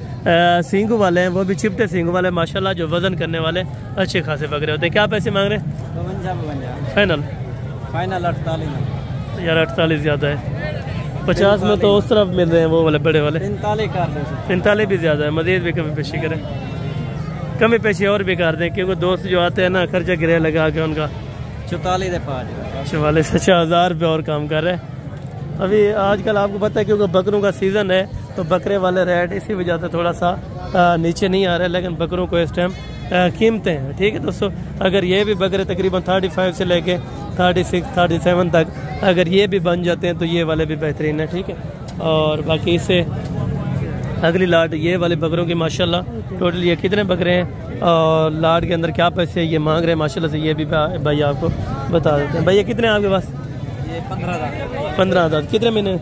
सींगों वाले हैं, वो भी चिपटे सींगों वाले माशाल्लाह, जो वज़न करने वाले अच्छे खासे बकरे होते हैं। क्या पैसे मांग रहे हैं? 52 फाइनल 48 यार 48 ज़्यादा है। 50 में तो उस तरफ मिल रहे हैं वो वाले बड़े वाले। 45 भी ज़्यादा है, मज़ीद भी कमी पेशी करें, कमी पेशी और भी कर दें क्योंकि दोस्त जो आते हैं ना खर्चा गिरह लगा के उनका 44 44,000 रुपये और काम कर रहे हैं। अभी आजकल आपको पता है क्योंकि बकरों का सीज़न है तो बकरे वाले रेट इसी वजह से थोड़ा सा नीचे नहीं आ रहा है, लेकिन बकरों को इस टाइम कीमतें हैं। ठीक है दोस्तों, अगर ये भी बकरे तकरीबन 35 से लेके 36 37 तक अगर ये भी बन जाते हैं तो ये वाले भी बेहतरीन है। ठीक है, और बाकी इससे अगली लाट ये वाले बकरों की माशाल्लाह टोटल ये कितने बकरे हैं और लाट के अंदर क्या पैसे ये मांग रहे हैं माशाल्लाह से ये भी भाई आपको बता देते हैं। भैया कितने हैं आपके पास? ये 15,000। कितने महीने?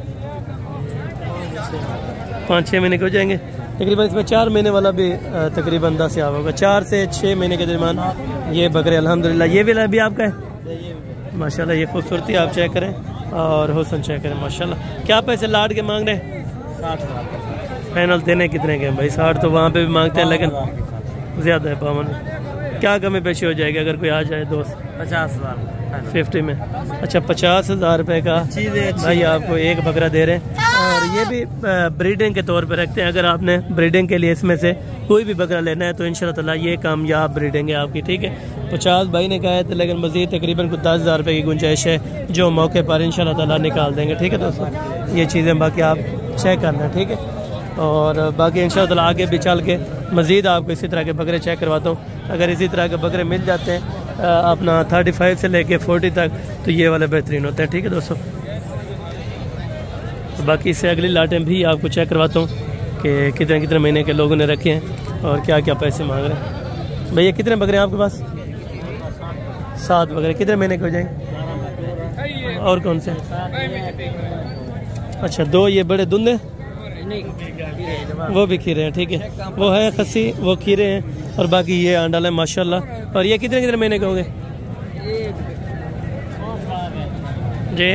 5-6 महीने के हो जाएंगे तकरीबन। इसमें 4 महीने वाला भी तकरीबन 10,000 होगा। 4 से 6 महीने के दरमियान ये बकरे अल्हम्दुलिल्लाह। ये भी भी आपका है माशाल्लाह। ये खूबसूरती आप चेक करें और हुस्न चेक करें माशाल्लाह। क्या पैसे लाट के मांग रहे हैं? 60,000। फाइनल देने कितने के भाई? 60 तो वहाँ पे भी मांगते हैं लेकिन ज़्यादा है 52। क्या कमी पेशी हो जाएगी अगर कोई आ जाए दोस्त? 50,000 50 में। अच्छा 50,000 रुपये का भाई आपको एक बकरा दे रहे हैं और ये भी ब्रीडिंग के तौर पे रखते हैं। अगर आपने ब्रीडिंग के लिए इसमें से कोई भी बकरा लेना है तो इंशाल्लाह ताला ये कामयाब ब्रीडिंग है आपकी। ठीक है, 50 भाई ने कहा है तो लेकिन मज़ीद तकरीबन कुछ 10,000 रुपये की गुंजाइश है जो मौके पर इंशाल्लाह ताला निकाल देंगे। ठीक है दोस्तों, ये चीज़ें बाकी आप चेक करना। ठीक है, और बाकी इंशाल्लाह ताला आगे भी चल के मज़ीद आपको इसी तरह के बकरे चेक करवाता हूँ। अगर इसी तरह के बकरे मिल जाते हैं अपना 35 से लेके 40 तक तो ये वाले बेहतरीन होते हैं। ठीक है दोस्तों, तो बाकी इससे अगली लाटें भी आपको चेक करवाता हूँ कि कितने कितने महीने के लोगों ने रखे हैं और क्या क्या पैसे मांग रहे हैं। भैया कितने बकरे हैं आपके पास? 7 बकरे। कितने महीने के हो जाएंगे? और कौन से? अच्छा 2 ये बड़े धुंधे वो भी खीरे हैं। ठीक है, वो है खस्सी, वो खीरे हैं और बाकी ये आंडल है माशाल्लाह। और ये कितने कितने महीने के होंगे जी?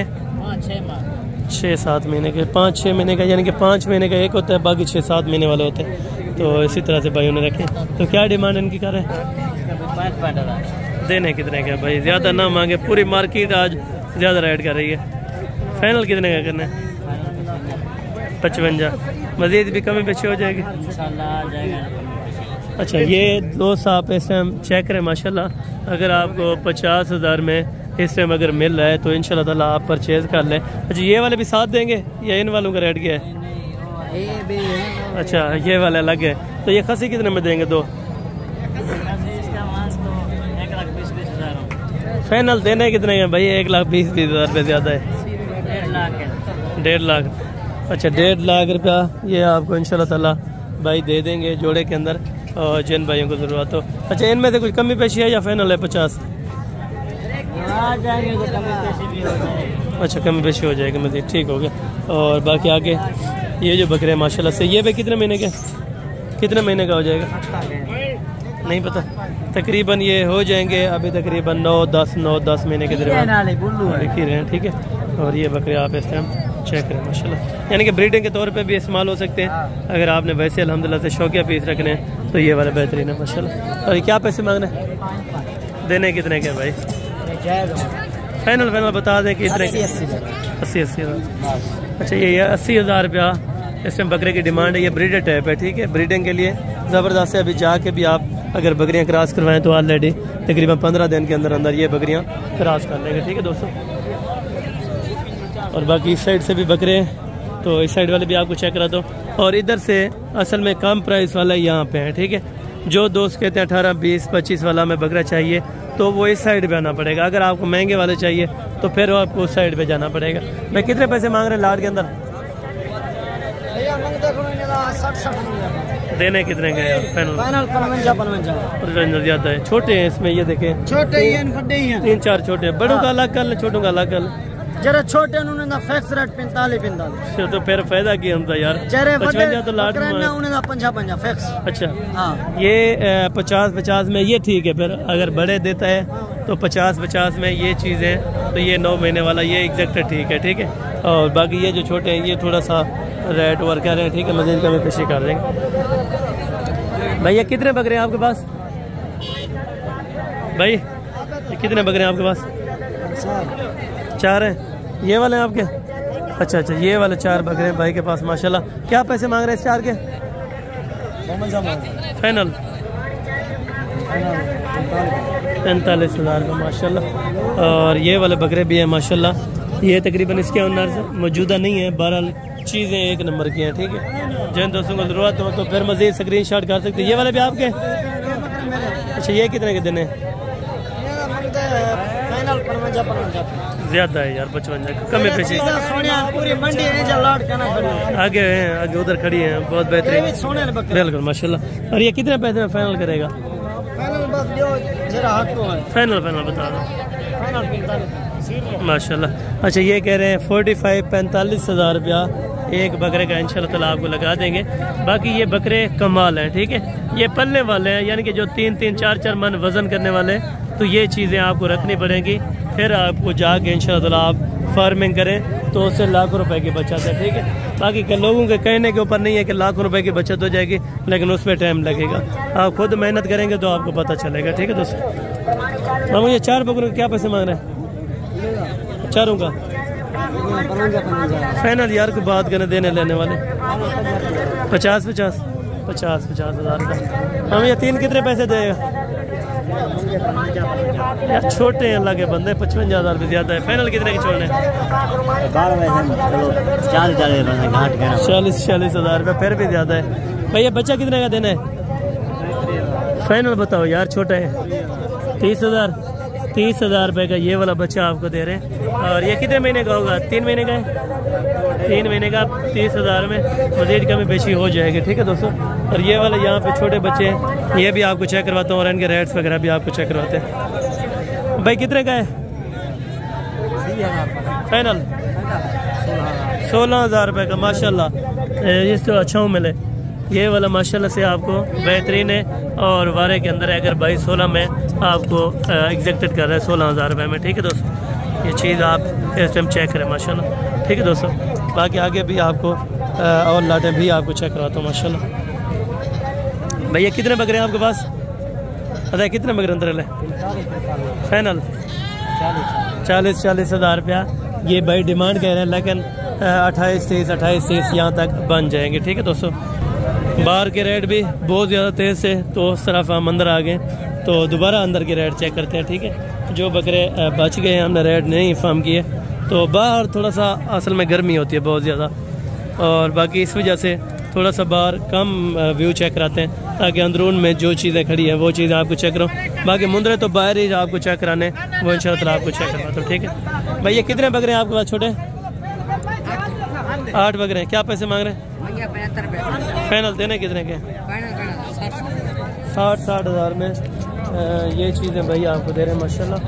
6-7 महीने के। 5-6 महीने का यानी कि 5 महीने का एक होता है, बाकी 6-7 महीने वाले होते हैं। तो इसी तरह से भाइयों ने रखे। तो क्या डिमांड इनकी कर रहे हैं? देने कितने के भाई? ज़्यादा ना मांगे, पूरी मार्केट आज ज़्यादा रेट कर रही है। फाइनल कितने का करना है? 55। मज़ीद भी कमी पेशी हो जाएगी अच्छा ये दोस्त आप इस टाइम चेक करें माशाल्लाह। अगर आपको 50,000 में इस टाइम अगर मिल रहा है तो इंशाल्लाह ताला आप परचेज़ कर लें। अच्छा ये वाले भी साथ देंगे या इन वालों का रेट क्या है? अच्छा ये वाला अलग है। तो ये खसी कितने में देंगे? 2 फाइनल देने कितने हैं भाई? 1,20,000 रुपये ज़्यादा है। 1.5 लाख। अच्छा 1.5 लाख रुपया ये आपको इंशाल्लाह ताला भाई दे देंगे जोड़े के अंदर और जिन भाइयों को ज़रूरत हो। अच्छा इनमें से कुछ कमी पेशी है या फाइनल है 50? अच्छा कमी पेशी हो जाएगी मज़ीद। ठीक हो गया। और बाकी आगे ये जो बकरे माशाल्लाह से ये भी कितने महीने के? कितने महीने का हो जाएगा नहीं पता, तकरीबन ये हो जाएंगे अभी तकरीबन 9-10 महीने के दरमियान दिख ही रहे हैं। ठीक है, और ये बकरे आप इस टाइम चेक करें माशाल्लाह, यानी कि ब्रीडिंग के तौर पे भी इस्तेमाल हो सकते हैं। अगर आपने वैसे अल्हम्दुलिल्लाह से शौकिया पीस रखने हैं तो ये वाला बेहतरीन है माशाल्लाह। और क्या पैसे मांगने देने कितने के भाई? फाइनल बता दें कि इतने 80 हज़ार। अच्छा ये 80,000 रुपया इस टाइम बकरे की डिमांड है। ये ब्रीडर टाइप है। ठीक है, ब्रीडिंग के लिए ज़बरदस्त है। अभी जाके भी आप अगर बकरियां क्रॉस करवाएं तो ऑलरेडी तकरीबन 15 दिन के अंदर अंदर ये बकरियां क्रॉस कर लेंगे। ठीक है दोस्तों, और बाकी इस साइड से भी बकरे हैं तो इस साइड वाले भी आपको चेक करा दो। और इधर से असल में कम प्राइस वाला यहाँ पे है। ठीक है, जो दोस्त कहते हैं 18, 20, 25 वाला में बकरा चाहिए तो वो इस साइड पे आना पड़ेगा। अगर आपको महंगे वाले चाहिए तो फिर आपको उस साइड पे जाना पड़ेगा। मैं कितने पैसे मांग रहे हैं लाट के अंदर? देने कितने गए? फाइनल ज़्यादा है। छोटे हैं इसमें, ये देखें छोटे ही हैं, 3-4 छोटे हैं। बड़ों का अलग कर ले, छोटों का अलग कर ले। जरा छोटे उन्होंने फिक्स रेट 45 तो फिर फायदा की हम यार 55 तो लाट उन्होंने 55 फिक्स। अच्छा ये 50 में ये ठीक है। फिर अगर बड़े देता है तो 50 में ये चीज़ें तो ये 9 महीने वाला ये एग्जैक्ट ठीक है। ठीक है, और बाकी ये जो छोटे हैं ये थोड़ा सा रेट वर्क कर रहे हैं। ठीक है, मज़ीद कमी पेशी कर देंगे। भैया कितने बकरे हैं आपके पास? भाई कितने बकरे हैं आपके पास? 4 हैं। ये वाले हैं आपके? अच्छा ये वाले 4 बकरे हैं भाई के पास माशाल्लाह। क्या पैसे मांग रहे हैं इस 4 के? फाइनल 45,000 का माशाल्लाह। और ये वाले बकरे भी हैं माशाल्लाह ये तकरीबन इसके ओनर मौजूदा नहीं है, बहरहाल चीज़ें एक नंबर की हैं, ठीक है। जिन दोस्तों को ज़रूरत हो तो फिर मज़ीद स्क्रीनशॉट कर सकते हैं। ये वाले भी आपके? अच्छा, ये कितने के दिन है? ज़्यादा है यार, 55 कम है पैसे। आगे हैं, आगे उधर खड़ी हैं, बहुत बेहतरीन बिल्कुल माशाल्लाह। और ये कितने पैसे में फाइनल करेगा? फाइनल बता दो माशाल्लाह। अच्छा, ये कह रहे हैं 45-45 रुपया एक बकरे का इंशाल्लाह ताला आपको लगा देंगे। बाकी ये बकरे कमाल हैं, ठीक है। ये पलने वाले हैं, यानी कि जो 3-3, 4-4 मन वज़न करने वाले, तो ये चीज़ें आपको रखनी पड़ेंगी। फिर आपको जाके इंशाल्लाह ताला आप फार्मिंग करें तो उससे लाखों रुपए की बचत है, ठीक है। बाकी के लोगों के कहने के ऊपर नहीं है कि लाखों रुपए की बचत हो जाएगी, लेकिन उस पर टाइम लगेगा। आप खुद मेहनत करेंगे तो आपको पता चलेगा, ठीक है दोस्तों। हम ये 4 बकरों के क्या पैसे मांग रहे हैं? चारों का फाइनल यार को बात करने देने लेने वाले 50 हज़ार का। हम ये 3 कितने पैसे देगा यार? छोटे हैं अल्लाह के बंदे, 55,000 रुपये ज़्यादा है। फाइनल कितने के छोड़ने? 40 हज़ार रुपये, फिर भी ज़्यादा है। भैया बच्चा कितने का देना है? फाइनल बताओ यार, छोटा है। 30,000 रुपये का ये वाला बच्चा आपको दे रहे हैं। और ये कितने महीने का होगा? 3 महीने का है। 3 महीने का 30,000 में मज़ीद कमी बेशी हो जाएगी, ठीक है दोस्तों। और ये वाले यहाँ पे छोटे बच्चे हैं, ये भी आपको चेक करवाता हूँ और इनके रेट्स वगैरह भी आपको चेक करवाते हैं। भाई कितने का है फाइनल? 16,000 रुपये का माशाल्लाह। इस तो अच्छा मिले ये वाला माशाल्लाह से आपको बेहतरीन है। और वारे के अंदर अगर भाई 16 में आपको एग्जेक्टेड कर रहा है 16,000 रुपये में, ठीक है दोस्तों। ये चीज़ आप इस टाइम चेक करें माशाल्लाह, ठीक है दोस्तों। बाकी आगे भी आपको और लाटें भी आपको चेक कराता हूँ माशाल्लाह। भैया कितने बकरे हैं आपके पास? अरे कितने बकरे अंदर है? फाइनल 40 हज़ार रुपया ये भाई डिमांड कह रहे हैं, लेकिन 28-30 यहाँ तक बन जाएंगे, ठीक है दोस्तों। बाहर के रेट भी बहुत ज़्यादा तेज़ है, तो उस तरफ हम अंदर आ गए तो दोबारा अंदर के रेट चेक करते हैं, ठीक है। जो बकरे बच गए हमने रेट नहीं इन्फॉर्म किए, तो बाहर थोड़ा सा असल में गर्मी होती है बहुत ज़्यादा, और बाकी इस वजह से थोड़ा सा बाहर कम व्यू चेक कराते हैं, ताकि अंदरून में जो चीज़ें खड़ी हैं वो चीज़ें आपको चेक करो। बाकी मुंदरे तो बाहर ही आपको चेक कराने, वो इंशाल्लाह ताला आपको चेक करवाता हूँ, ठीक है। भैया कितने बकरे हैं आपके पास छोटे? 8 बकरे हैं। क्या पैसे मांग रहे हैं? 75 रुपये। फाइनल देने कितने के? 60 हज़ार में ये चीज़ें भैया आपको दे रहे हैं माशाल्लाह,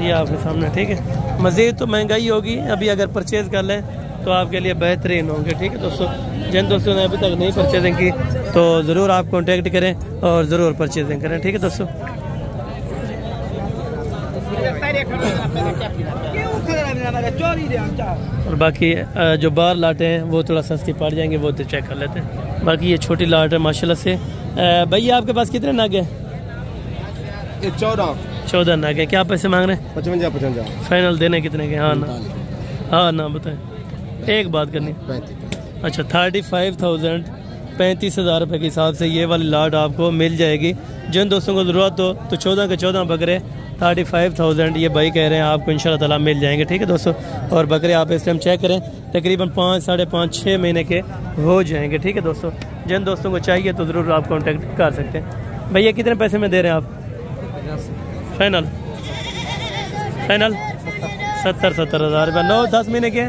ये आपके सामने, ठीक है। मज़ीद तो महंगाई होगी, अभी अगर परचेज़ कर लें तो आपके लिए बेहतरीन होंगे, ठीक है दोस्तों। जिन दोस्तों ने अभी तक नहीं परचेजिंग की तो ज़रूर आप कांटेक्ट करें और ज़रूर परचेजिंग करें, ठीक है दोस्तों। और बाकी जो बाहर लाटे हैं वो थोड़ा सस्ती पड़ जाएंगे, वो तो चेक कर लेते हैं। बाकी ये छोटी लाट है माशाल्लाह से। भैया आपके पास कितने नाग हैं? 14 नाग हैं। क्या पैसे मांग रहे हैं? 55। फाइनल देने कितने के? हाँ ना बताएं, एक बात करनी। अच्छा 35,000 35,000 रुपये के हिसाब से ये वाली लाट आपको मिल जाएगी। जिन दोस्तों को ज़रूरत हो तो 14 के 14 बकरे 35,000 ये भाई कह रहे हैं आपको इंशाल्लाह ताला मिल जाएंगे, ठीक है दोस्तों। और बकरे आप इस टाइम चेक करें, तकरीबन 5, 5.5, 6 महीने के हो जाएंगे, ठीक है दोस्तों। जिन दोस्तों को चाहिए तो ज़रूर आप कॉन्टेक्ट कर सकते हैं। भैया कितने पैसे में दे रहे हैं आप? फाइनल 70 हज़ार रुपये। 9-10 महीने के?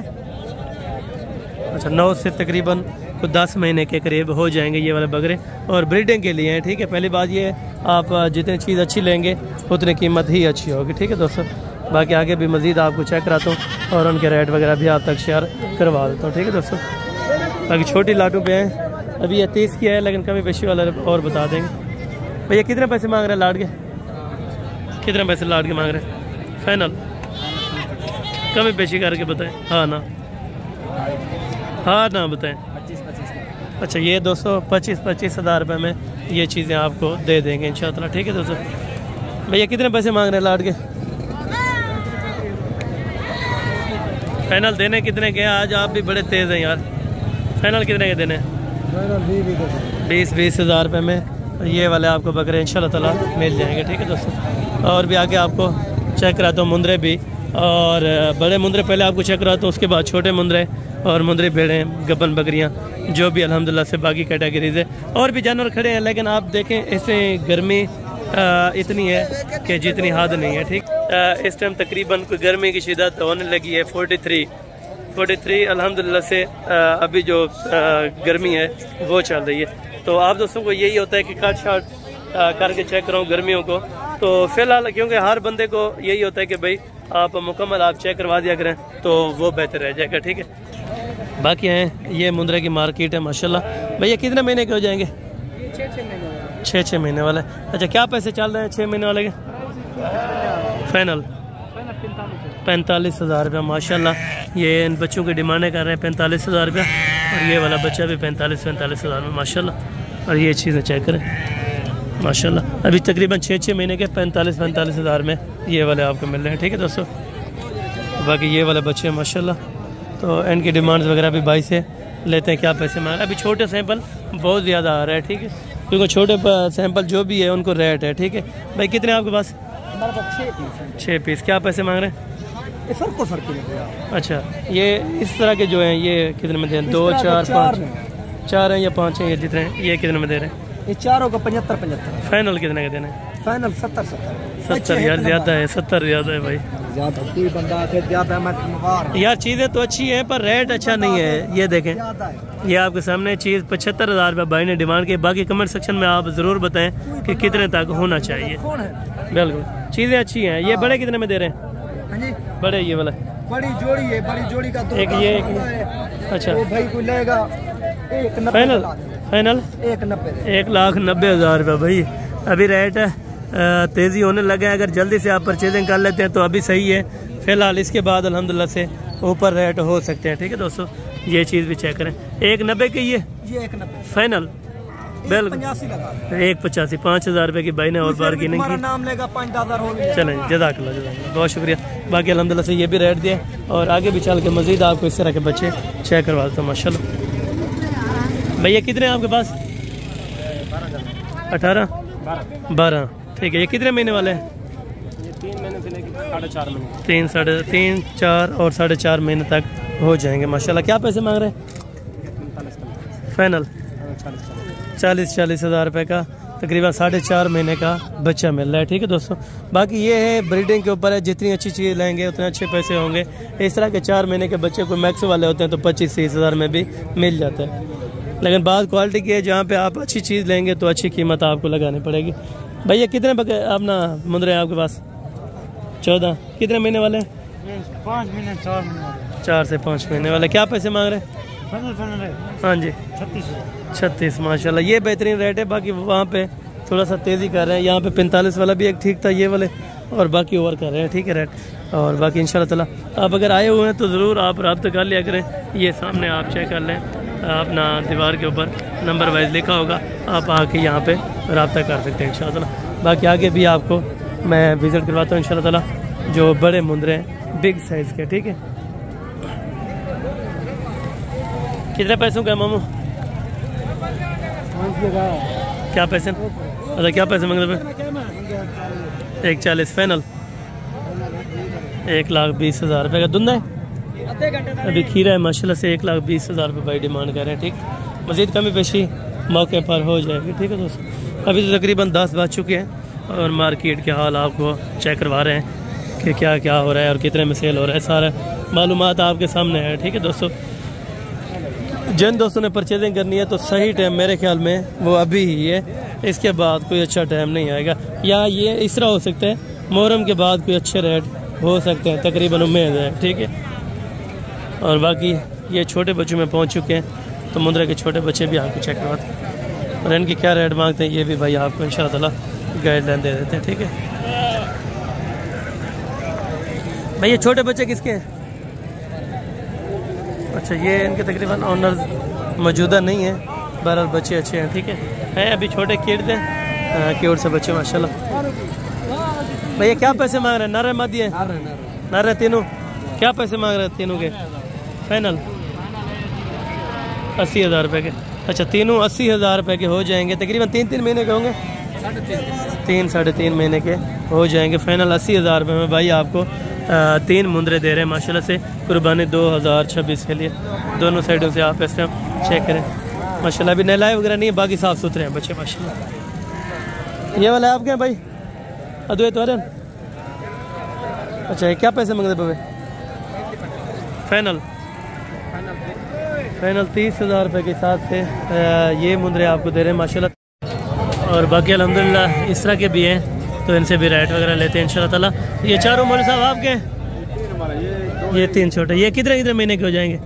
अच्छा 9 से तकरीबन 10 महीने के करीब हो जाएंगे ये वाले बकरे, और ब्रीडिंग के लिए हैं, ठीक है। पहली बात ये आप जितनी चीज़ अच्छी लेंगे उतनी कीमत ही अच्छी होगी, ठीक है दोस्तों। बाकी आगे भी मज़ीद आपको चेक कराता हूँ और उनके रेट वगैरह भी आप तक शेयर करवा देता हूँ, ठीक है दोस्तों। बाकी छोटी लाटू पे हैं, अभी ये 30 की है, लेकिन कमी पेशी वाला और बता देंगे। भैया कितने पैसे मांग रहे हैं लाट के? कितने पैसे लाट के मांग रहे हैं? फाइनल कमी पेशी करके बताएं। हाँ ना बताएं। 25। अच्छा ये दोस्तों 25 हज़ार रुपये में ये चीज़ें आपको दे देंगे इंशाल्लाह, ठीक है दोस्तों। भैया कितने पैसे मांग रहे हैं लाट के? फाइनल देने कितने के? आज आप भी बड़े तेज़ हैं यार। फाइनल कितने के देने? 20 हज़ार रुपये में ये वाले आपको बकरे इंशाल्लाह ताला मिल जाएंगे, ठीक है दोस्तों। और भी आगे आपको चेक कराता हूँ मुंदरे भी और बड़े मुंदरे पहले आपको चेक कराता हूँ, उसके बाद छोटे मुंदरे और मुंदरी भेड़ें, गब्बन बकरियाँ, जो भी अल्हम्दुलिल्लाह से बाकी कैटेगरीज है। और भी जानवर खड़े हैं, लेकिन आप देखें इससे गर्मी इतनी है कि जितनी हद नहीं है। ठीक, इस टाइम तकरीबन कोई गर्मी की शिद्दत होने लगी है 43 अल्हम्दुलिल्लाह से अभी जो गर्मी है वो चल रही है। तो आप दोस्तों को यही होता है कि कट शॉट करके चेक कराऊँ गर्मियों को। तो फिलहाल क्योंकि हर बंदे को यही होता है कि भाई आप मुकम्मल आप चेक करवा दिया करें तो वो बेहतर रह जाएगा। ठीक है, बाकी हैं ये मुंद्रा की मार्केट है माशाल्लाह। भैया कितने महीने के हो जाएंगे? 6 महीने वाले। अच्छा, क्या पैसे चल रहे हैं 6 महीने वाले के? फाइनल 45,000 रुपया माशाल्लाह। ये इन बच्चों की डिमांडें कर रहे हैं 45,000 रुपया, और ये वाला बच्चा भी 45,000 में माशाल्लाह। और ये चीज़ें चेक करें माशाल्लाह, अभी तकरीबन 6 महीने के 45,000 में ये वाले आपको मिल रहे हैं। ठीक है दोस्तों, बाकी ये वाले बच्चे हैं माशाल्लाह। तो इनकी डिमांड्स वगैरह भी भाई से लेते हैं क्या पैसे मांग। अभी छोटे सैंपल बहुत ज़्यादा आ रहा है। ठीक है, क्योंकि छोटे सैंपल जो भी है उनको रेट है। ठीक है भाई, कितने आपके पास? 6 पीस। क्या पैसे मांग रहे हैं? अच्छा, ये इस तरह के जो हैं ये कितने में दे रहे हैं? 2, 4, 5 4 हैं या 5 हैं, ये जितने हैं ये कितने में दे रहे हैं? ये चारों को 75। फाइनल कितने का देना है? फाइनल 70 यार ज़्यादा है, 70 ज़्यादा है भाई। कोई बंदा ज्यादा है यार, चीज़ें तो अच्छी हैं पर रेट अच्छा नहीं है। ये देखें, ये आपके सामने चीज़ 75,000 रुपये भाई ने डिमांड की। बाकी कमेंट सेक्शन में आप ज़रूर बताएं कि कितने तक होना चाहिए। बिल्कुल, चीज़ें अच्छी हैं। ये बड़े कितने में दे रहे हैं? बड़े ये वाला बड़ी जोड़ी है, बड़ी जोड़ी का एक ये एक। अच्छा भाई कोई लेगा फाइनल 1,90,000 रुपये भाई। अभी रेट तेज़ी होने लगे हैं, अगर जल्दी से आप परचेजिंग कर लेते हैं तो अभी सही है। फ़िलहाल इसके बाद अल्हम्दुलिल्लाह से ऊपर रेट हो सकते हैं। ठीक है दोस्तों, ये चीज़ भी चेक करें। 1,90 की ये 1,90 फाइनल। बिल्कुल 1,85 5,000 रुपये की भाई ने और बार्गेनिंग की। नाम लेगा 5,000 हो गया। चलें, जज़ाकल्लाह, बहुत शुक्रिया। बाकी अल्हम्दुलिल्लाह से ये भी रेट दिए, और आगे भी चल के मज़ीद आपको इस तरह के बच्चे चेक करवा देता हूँ माशाल्लाह। भैया कितने हैं आपके पास? 18 12। ठीक है, ये कितने महीने वाले हैं? 3 महीने से लेकर 4.5 महीने। 3, 3.5, 4 और 4.5 महीने तक हो जाएंगे माशाल्लाह। क्या पैसे मांग रहे हैं? फाइनल 40,000 रुपये का तकरीबन 4.5 महीने का बच्चा मिल रहा है। ठीक है दोस्तों, बाकी ये है ब्रीडिंग के ऊपर है, जितनी अच्छी चीज़ लेंगे उतने अच्छे पैसे होंगे। इस तरह के 4 महीने के बच्चे कोई मैक्स वाले होते हैं तो 25-30 हज़ार में भी मिल जाता है, लेकिन बात क्वालिटी की है। जहाँ पे आप अच्छी चीज़ लेंगे तो अच्छी कीमत आपको लगानी पड़ेगी। भैया कितने अपना मुंदरे आपके पास? 14। कितने महीने वाले? 5 महीने 4 महीने 4 से 5 महीने वाले। क्या पैसे मांग रहे हैं? हाँ जी 36 माशाल्लाह, ये बेहतरीन रेट है। बाकी वहाँ पे थोड़ा सा तेज़ी कर रहे हैं, यहाँ पे 45 वाला भी एक ठीक था ये वाले, और बाकी ओवर कर रहे हैं। ठीक है रेट, और बाकी इंशाल्लाह ताला आप अगर आए हुए हैं तो ज़रूर आप रब्ता कर लिया करें। ये सामने आप चेक कर लें, अपना दीवार के ऊपर नंबर वाइज लिखा होगा, आप आके यहाँ पे रब्ता कर सकते हैं इंशाल्लाह ताला। बाकी आगे भी आपको मैं विज़िट करवाता हूँ इंशाल्लाह ताला, जो बड़े मुंदरे हैं बिग साइज़ के। ठीक है, कितने पैसों का मामू? क्या पैसे? अच्छा, क्या पैसे मांग रहे? 1,40 फाइनल। 1,20,000 रुपये का धुंधा है। अभी खीरा है माशाल्लाह से 1,20,000 रुपये भाई डिमांड कर रहे हैं। ठीक, मज़ीद कमी पेशी मौके पर हो जाएगी। ठीक है दोस्तों, अभी तो तकरीबन 10 बज चुके हैं और मार्केट के हाल आपको चेक करवा रहे हैं कि क्या क्या हो रहा है और कितने में सेल हो रहा है, सारा मालूमात आपके सामने है। ठीक है दोस्तों, जिन दोस्तों ने परचेजिंग करनी है तो सही टाइम मेरे ख्याल में वो अभी ही है, इसके बाद कोई अच्छा टाइम नहीं आएगा। या ये इस तरह हो सकता है मुहर्रम के बाद कोई अच्छे रेट हो सकते हैं, तकरीबन उम्मीद है। ठीक है, और बाकी ये छोटे बच्चों में पहुंच चुके हैं तो मुंद्रा के छोटे बच्चे भी आपको चेक करवाते हैं, और इनकी क्या रेट मांगते हैं ये भी भाई आपको इंशाअल्लाह ताला गाइडलाइन दे देते हैं। ठीक है भाई, ये छोटे बच्चे किसके हैं? अच्छा, ये इनके तकरीबन ऑनर मौजूदा नहीं है, बहरहाल बच्चे अच्छे हैं। ठीक है अभी छोटे किड थे, क्यूट से बच्चे माशाल्लाह। भैया क्या पैसे मांग रहे हैं? नारे मत दिए, नारे तीनों क्या पैसे मांग रहे हैं तीनों के? फाइनल 80,000 रुपये के। अच्छा, तीनों 80,000 रुपये के हो जाएंगे, तकरीबन 3-3 महीने के होंगे, 3 साढ़े 3 महीने के हो जाएंगे। फाइनल 80,000 रुपये में भाई आपको 3 मुंदरे दे रहे हैं माशाल्लाह से कुर्बानी 2026 के लिए। दोनों साइडों से आप इस टाइम चेक करें माशाल्लाह। अभी नहलाए वगैरह नहीं है, बाकी साफ़ सुथरे हैं बच्चे माशाल्लाह। ये वाला है आपके हैं भाई अद्वैत वाले? अच्छा, ये क्या पैसे मांगते बाबे? फाइनल 30,000 रुपये के साथ से ये मुंदरे आपको दे रहे हैं माशाल्लाह। और बाकी अल्हम्दुलिल्लाह इस तरह के भी हैं, तो इनसे भी रेट वगैरह लेते हैं इंशाल्लाह ताला। ये चारों मौलवी साहब आपके हैं? ये 3 छोटे, ये कितने महीने के हो जाएंगे?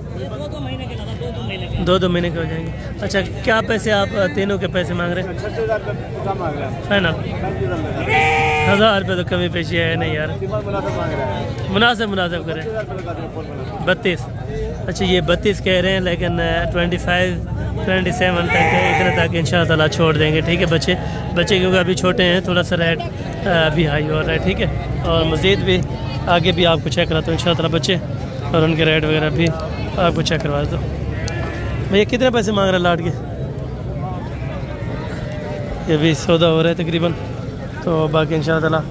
2 महीने के हो जाएंगे। अच्छा, क्या पैसे आप तीनों के पैसे मांग रहे हैं? फाइनल 1000 रुपये तो कमी पेशी है नहीं यार, मुनासिब करें 32। अच्छा, ये 32 कह रहे हैं, लेकिन 25 27 तक इतने तक इंशाल्लाह ताला छोड़ देंगे। ठीक है बच्चे क्योंकि अभी छोटे हैं, थोड़ा सा रेट अभी हाई हो रहा है। ठीक है, और मज़ीद भी आगे भी आपको चेक कराता हूँ इंशाल्लाह ताला बच्चे और उनके रेट वगैरह भी आपको चेक करवा देता हूँ। भैया कितने पैसे मांग रहे हैं लाट के? ये भी सौदा हो रहा है तकरीबन, तो बाकी इंशाल्लाह ताला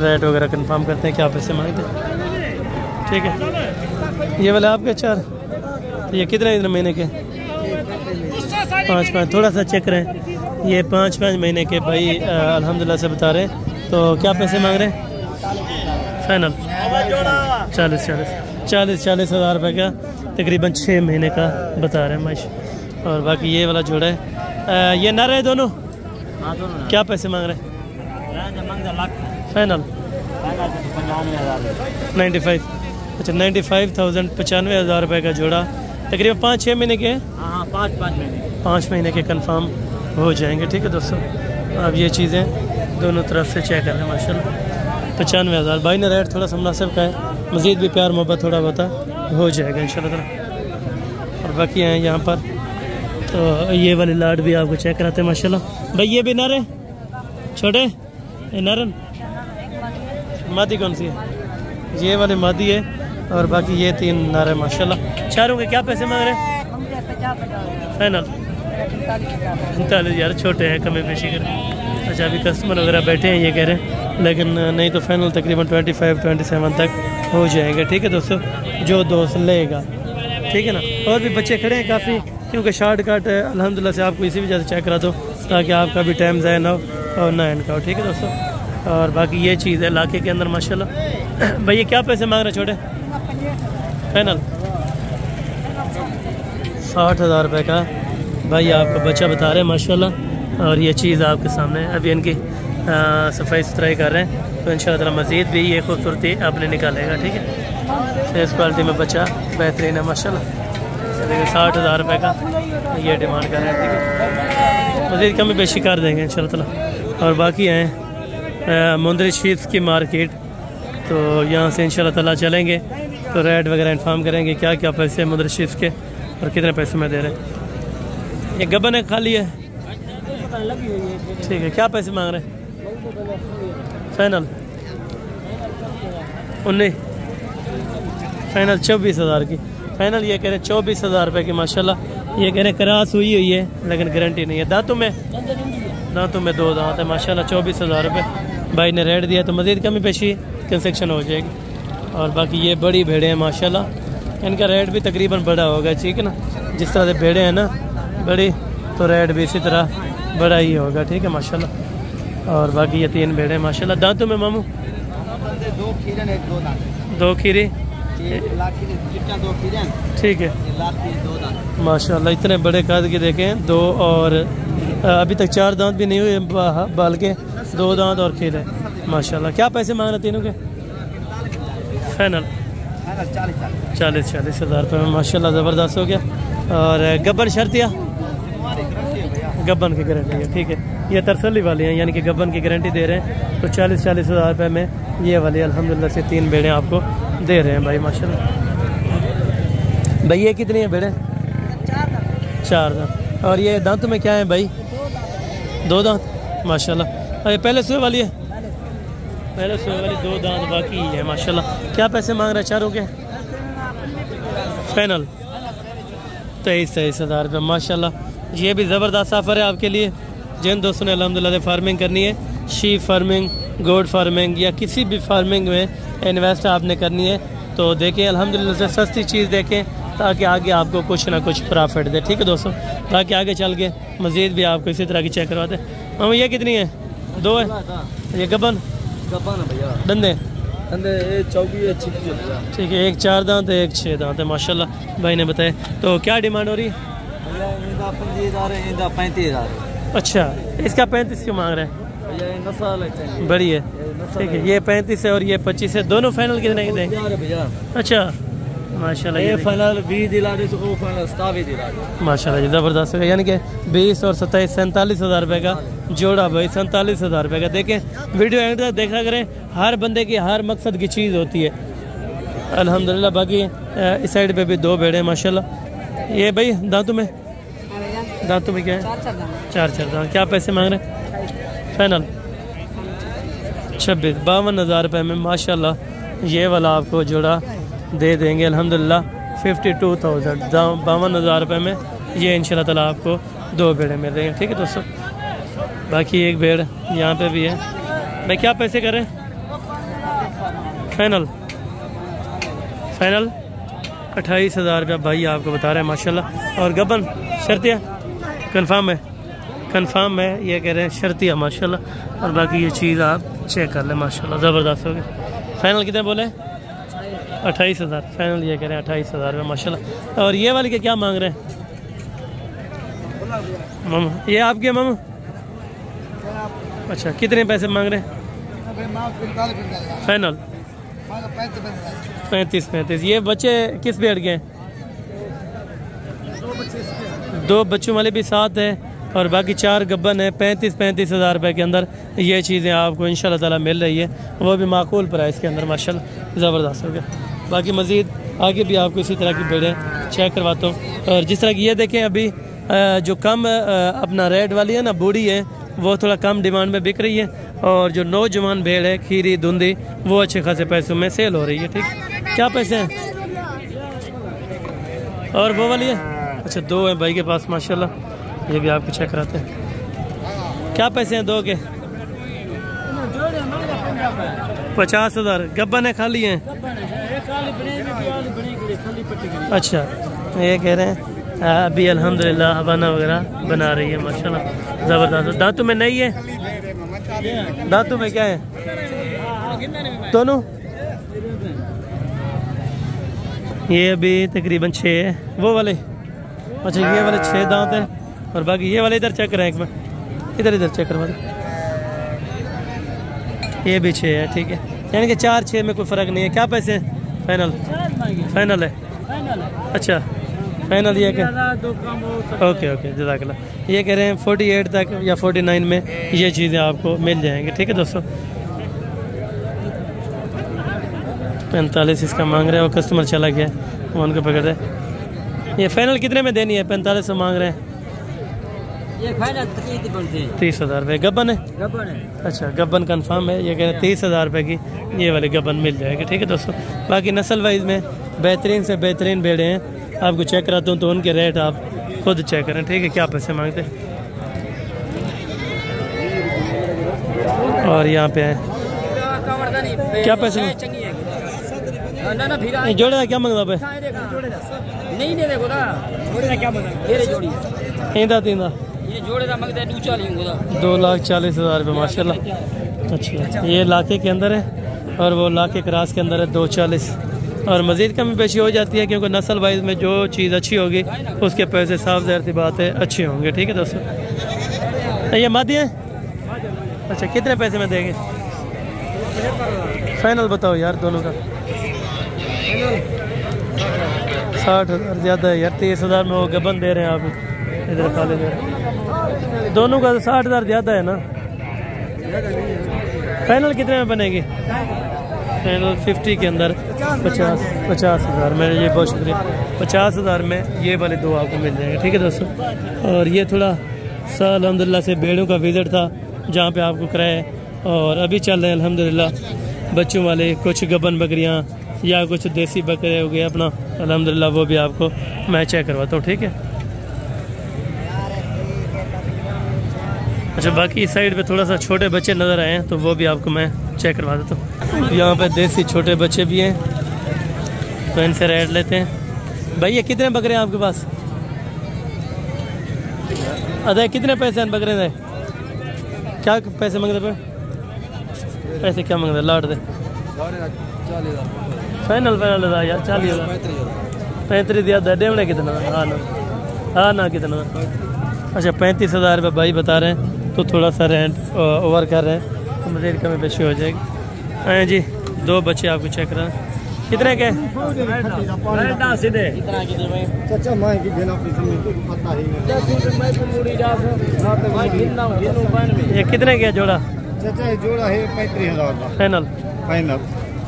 रेट वगैरह कंफर्म करते हैं क्या पैसे मांगते हैं। ठीक है, ये वाला आपके 4, तो ये कितने महीने के? 5 थोड़ा सा चेक करें। ये 5 महीने के भाई अल्हम्दुलिल्लाह से बता रहे हैं। तो क्या पैसे मांग रहे हैं? फाइनल 40 हज़ार रुपये का, तकरीबन 6 महीने का बता रहे हैं माश। और बाकी ये वाला जोड़ा है, ये नर है दोनों? क्या पैसे मांग रहे हैं? फाइनल 95। अच्छा, 95,000 95,000 रुपये का जोड़ा, तकरीबन 5-6 महीने के? 5 महीने के कंफर्म हो जाएंगे। ठीक है दोस्तों, अब ये चीज़ें दोनों तरफ से चेक कर रहे हैं माशाल्लाह। 95,000 भाई ने रेट थोड़ा सा मुनासिब का है, मज़ीद भी प्यार मोहब्बत थोड़ा बहुत हो जाएगा इंशाल्लाह। और बाकी हैं यहाँ पर, तो ये वाली लाट भी आपको चेक कराते हैं माशाल्लाह। भाई ये भी नर है छोटे? ये नरन मादी कौन सी है? ये वाली मादी है, और बाकी ये 3 नर है माशाल्लाह। चारों के क्या पैसे मांग रहे हैं? फाइनल 45 यार, छोटे हैं, कमी पेशी करें। अच्छा, अभी कस्टमर वगैरह बैठे हैं, ये कह रहे हैं, लेकिन नहीं तो फाइनल तकरीबन 25-27 तक हो जाएंगे। ठीक है दोस्तों, जो दोस्त लेगा। ठीक है ना, और भी बच्चे खड़े हैं काफ़ी, क्योंकि शॉर्टकट अल्हम्दुलिल्लाह से आपको इसी वजह से चेक करा दो, ताकि आपका भी टाइम ज़ाया ना हो और ना इनका हो। ठीक है दोस्तों, और बाकी ये चीज़ है इलाके के अंदर माशाल्लाह। भैया क्या पैसे मांग रहे हैं छोटे? फाइनल 60,000 रुपये का भाई आपका बच्चा बता रहे हैं माशाल्लाह। और ये चीज़ आपके सामने है, अभी इनकी सफाई सुथराई कर रहे हैं, तो इंशाल्लाह मज़ीद भी ये खूबसूरती आपने निकालेगा। ठीक है, फेस क्वालिटी में बच्चा बेहतरीन है माशाल्लाह। देखिए 60,000 रुपये का ये डिमांड कर रहे हैं। ठीक है, मज़ीद कमी बेशी कर देंगे इंशाल्लाह ताला। और बाकी हैं मुंदरी शीट्स की मार्केट, तो यहाँ से इंशाल्लाह ताला चलेंगे, तो रेट वगैरह इन्फॉर्म करेंगे क्या क्या पैसे हैं मुंदरी शीट्स के और कितने पैसे में दे रहे हैं। ये गबन है खाली है? ठीक है, क्या पैसे मांग रहे हैं? फाइनल 19, फाइनल 24,000 की। फाइनल ये कह रहे हैं 24,000 रुपये की माशाल्लाह। ये कह रहे हैं क्रास हुई है, लेकिन गारंटी नहीं है। दांतों में 2 दांत है माशाल्लाह। 24,000 रुपये भाई ने रेट दिया, तो मज़ीद कमी पेशी कंसेक्शन हो जाएगी। और बाकी ये बड़ी भेड़ें हैं माशाल्लाह, इनका रेट भी तकरीबन बड़ा होगा। ठीक है ना, जिस तरह से भेड़ें हैं ना बड़ी, तो रेट भी इसी तरह बड़ा ही होगा। ठीक है माशाल्लाह। और बाकी ये 3 भेड़ें माशाल्लाह। दांतों में मामू 2 खीरे, ठीक है माशाल्लाह। इतने बड़े कद की देखें, 2 और अभी तक 4 दांत भी नहीं हुए बाल के, 2 दांत और खीरे माशाल्लाह। क्या पैसे मांग रहे तीनों के? फाइनल 40,000 रुपये में माशाल्लाह, ज़बरदस्त हो गया। और गब्बन शर्तिया? गब्बन की गारंटी है। ठीक है, ये तरसली वाली हैं, यानी कि गब्बन की गारंटी दे रहे हैं, तो 40,000 रुपये में ये वाली अल्हम्दुलिल्लाह से 3 भेड़ें आपको दे रहे हैं भाई माशाल्लाह। भाई ये कितनी है भेड़ें? 4 दांत। और ये दांतों में क्या है भाई? 2 दांत माशाल्लाह। और ये पहले सुबह वाली है? पहले सुबह वाली 2 दांत बाकी है माशाल्लाह। क्या पैसे मांग रहे हैं चारों के? फाइनल 23,000 रुपये माशाल्लाह। ये भी ज़बरदस्त सफ़र है आपके लिए, जिन दोस्तों ने अल्हम्दुलिल्लाह फार्मिंग करनी है, शीप फार्मिंग, गोड फार्मिंग या किसी भी फार्मिंग में इन्वेस्ट आपने करनी है तो देखें, अल्हम्दुलिल्लाह से सस्ती चीज़ देखें ताकि आगे आपको कुछ ना कुछ प्रॉफिट दे। ठीक है दोस्तों, ताकि आगे चल के मज़ीद भी आपको इसी तरह की चेक करवाते हैं। मामा ये कितनी है? 2 है। ये गबन भैया डंदे चौकी अच्छी ठीक है, एक 4 दांत है, एक 6 दांत है माशाल्लाह भाई ने बताया। तो क्या डिमांड हो रही है? 35,000। अच्छा, इसका 35 क्यों मांग रहे हैं? बड़ी है ठीक है, ये 35 है और ये 25 है, दोनों फाइनल कितने के देंगे? भैया अच्छा माशाल्लाह, ये फाइनल 20 दिला दे तो वो फाइनल 27 दिला दे माशाल्लाह जी ज़बरदस्त है। यानी कि 20 और 27 47,000 रुपये का जोड़ा भाई, 47,000 रुपये का। देखें वीडियो एंड तक देखा करें, हर बंदे की हर मकसद की चीज़ होती है अल्हम्दुलिल्लाह। बाकी इस साइड पे भी 2 भेड़े माशाल्लाह। ये भाई दांतों में क्या है? 4 दांत। क्या पैसे मांग रहे हैं? फाइनल 52,000 रुपये में माशाल्लाह ये वाला आपको जोड़ा दे देंगे अल्हम्दुलिल्लाह। 52,000 52,000 रुपये में ये इंशाल्लाह ताला आपको 2 भेड़े मिल रहे हैं। ठीक है दोस्तों, बाकी एक भेड़ यहाँ पे भी है भाई। क्या पैसे कर रहे हैं? फाइनल 28,000 रुपया भाई आपको बता रहे हैं माशाल्लाह। और गबन शर्तिया कंफर्म है ये कह रहे हैं शर्तिया माशाल्लाह। और बाकी ये चीज़ आप चेक कर लें माशाल्लाह ज़बरदस्त हो गई। फाइनल कितने बोले? 28,000 फाइनल ये कह रहे हैं 28,000 रुपये माशाल्लाह। और ये वाले के क्या मांग रहे हैं मामा? ये आपके मामा? अच्छा, कितने पैसे मांग रहे हैं? फाइनल 35। ये बच्चे किस भेड़ के हैं? 2 बच्चों वाले भी साथ है और बाकी 4 गब्बन है। 35,000 रुपये के अंदर ये चीज़ें आपको इंशाल्लाह ताला मिल रही है, वो भी माकूल प्राइस के अंदर माशाल्लाह ज़बरदस्त हो गया। बाकी मज़ीद आगे भी आपको इसी तरह की भेड़ें चेक करवाता हूँ। और जिस तरह की ये देखें अभी जो कम अपना रेड वाली है ना, बूढ़ी है, वो थोड़ा कम डिमांड में बिक रही है। और जो नौजवान भेड़ है खीरी धुंधी, वो अच्छे खासे पैसों में सेल हो रही है। ठीक, क्या पैसे हैं? और वो वाली है? अच्छा, 2 है भाई के पास माशाल्लाह, ये भी आपको चेक कराते हैं। क्या पैसे हैं 2 के? 50,000। गब्बन है खाली हैं? अच्छा, ये कह रहे हैं अभी अल्हम्दुलिल्लाह हवाना वगैरह बना रही है माशाल्लाह ज़बरदस्त। दांतों में नहीं है? दांतों में क्या है? दोनों? ये अभी तकरीबन 6 है। वो वाले? अच्छा, ये वाले 6 दांत है और बाकी ये वाले इधर चेक करें एक बार, इधर चेक करवा दें। ये भी 6 है ठीक है, यानी कि 4-6 में कोई फ़र्क नहीं है। क्या पैसे हैं? फाइनल है? अच्छा फाइनल ये क्या? ओके जज़ाकल्लाह। ये कह रहे हैं 48 तक या 49 में ये चीज़ें आपको मिल जाएंगी। ठीक है दोस्तों, 45 इसका मांग रहे हैं और कस्टमर चला गया, उनको पकड़ रहे। ये फाइनल कितने में देनी है? 45 मांग रहे हैं। ये फाइनल 30,000 रुपये। गब्बन है? अच्छा, गब्बन कंफर्म है। ये कह रहे हैं 30,000 रुपये की ये वाली गब्बन मिल जाएगी। ठीक है दोस्तों, बाकी नस्ल वाइज में बेहतरीन से बेहतरीन भेड़े हैं, आपको चेक कराता हूँ तो उनके रेट आप खुद चेक करें। ठीक है, क्या पैसे मांगते हैं। और यहाँ पे है क्या पैसे जोड़े का क्या मंगता पे? नहीं देखो ना, जोड़े का क्या मंगा? जोड़ी इंदा तींदा ये जोड़े का मंगता है 2,40,000 रुपये माशाल्लाह। अच्छा, ये लाखे के अंदर है और वो लाखे क्रास के अंदर है 2,40,000। और मज़ीद कमी पेशी हो जाती है क्योंकि नस्ल वाइज में जो चीज़ अच्छी होगी उसके पैसे साफ ज़ाहिर सी बात है अच्छे होंगे। ठीक है दोस्तों, ये मादी है? अच्छा, कितने पैसे में देंगे? फाइनल बताओ यार दोनों का। 60,000 ज़्यादा है यार, 30,000 में वो गबन दे रहे हैं आप, इधर खाली दे रहे हैं। दोनों का 60,000 ज़्यादा है ना। फाइनल कितने में बनेगी? फाइनल 50 के अंदर 50,000 में। ये बहुत शुक्रिया, 50,000 में ये वाले 2 आपको मिल जाएंगे। ठीक है दोस्तों, और ये थोड़ा सा अल्हम्दुलिल्लाह से भेड़ों का विज़िट था जहाँ पे आपको कराए, और अभी चल रहे हैं अल्हम्दुलिल्लाह बच्चों वाले, कुछ गबन बकरियाँ या कुछ देसी बकरे हो गए अपना अल्हम्दुलिल्लाह, वो भी आपको मैं चेक करवाता हूँ। ठीक है, अच्छा बाकी इस साइड पे थोड़ा सा छोटे बच्चे नज़र आए हैं तो वो भी आपको मैं चेक करवा देता हूँ। यहाँ पे देसी छोटे बच्चे भी हैं, तो इनसे रेट लेते हैं। भैया कितने बकरे हैं आपके पास? अरे कितने पैसे हैं बकरे दे? क्या पैसे मांगते पे? पैसे क्या मांगते? लाट दे फाइनल था यार 40,000 35 दिया था। डेवने कितना? हाँ ना कितना? अच्छा 35,000 रुपये भाई बता रहे हैं, तो थोड़ा सा रेंट ओवर कर रहे हैं, तो मुझे कमी पेशी हो जाएगी। हाँ जी, 2 बच्चे आपको चेक करा। कितने के? ये कितने के जोड़ा? जोड़ा है 35,000 फाइनल। फाइनल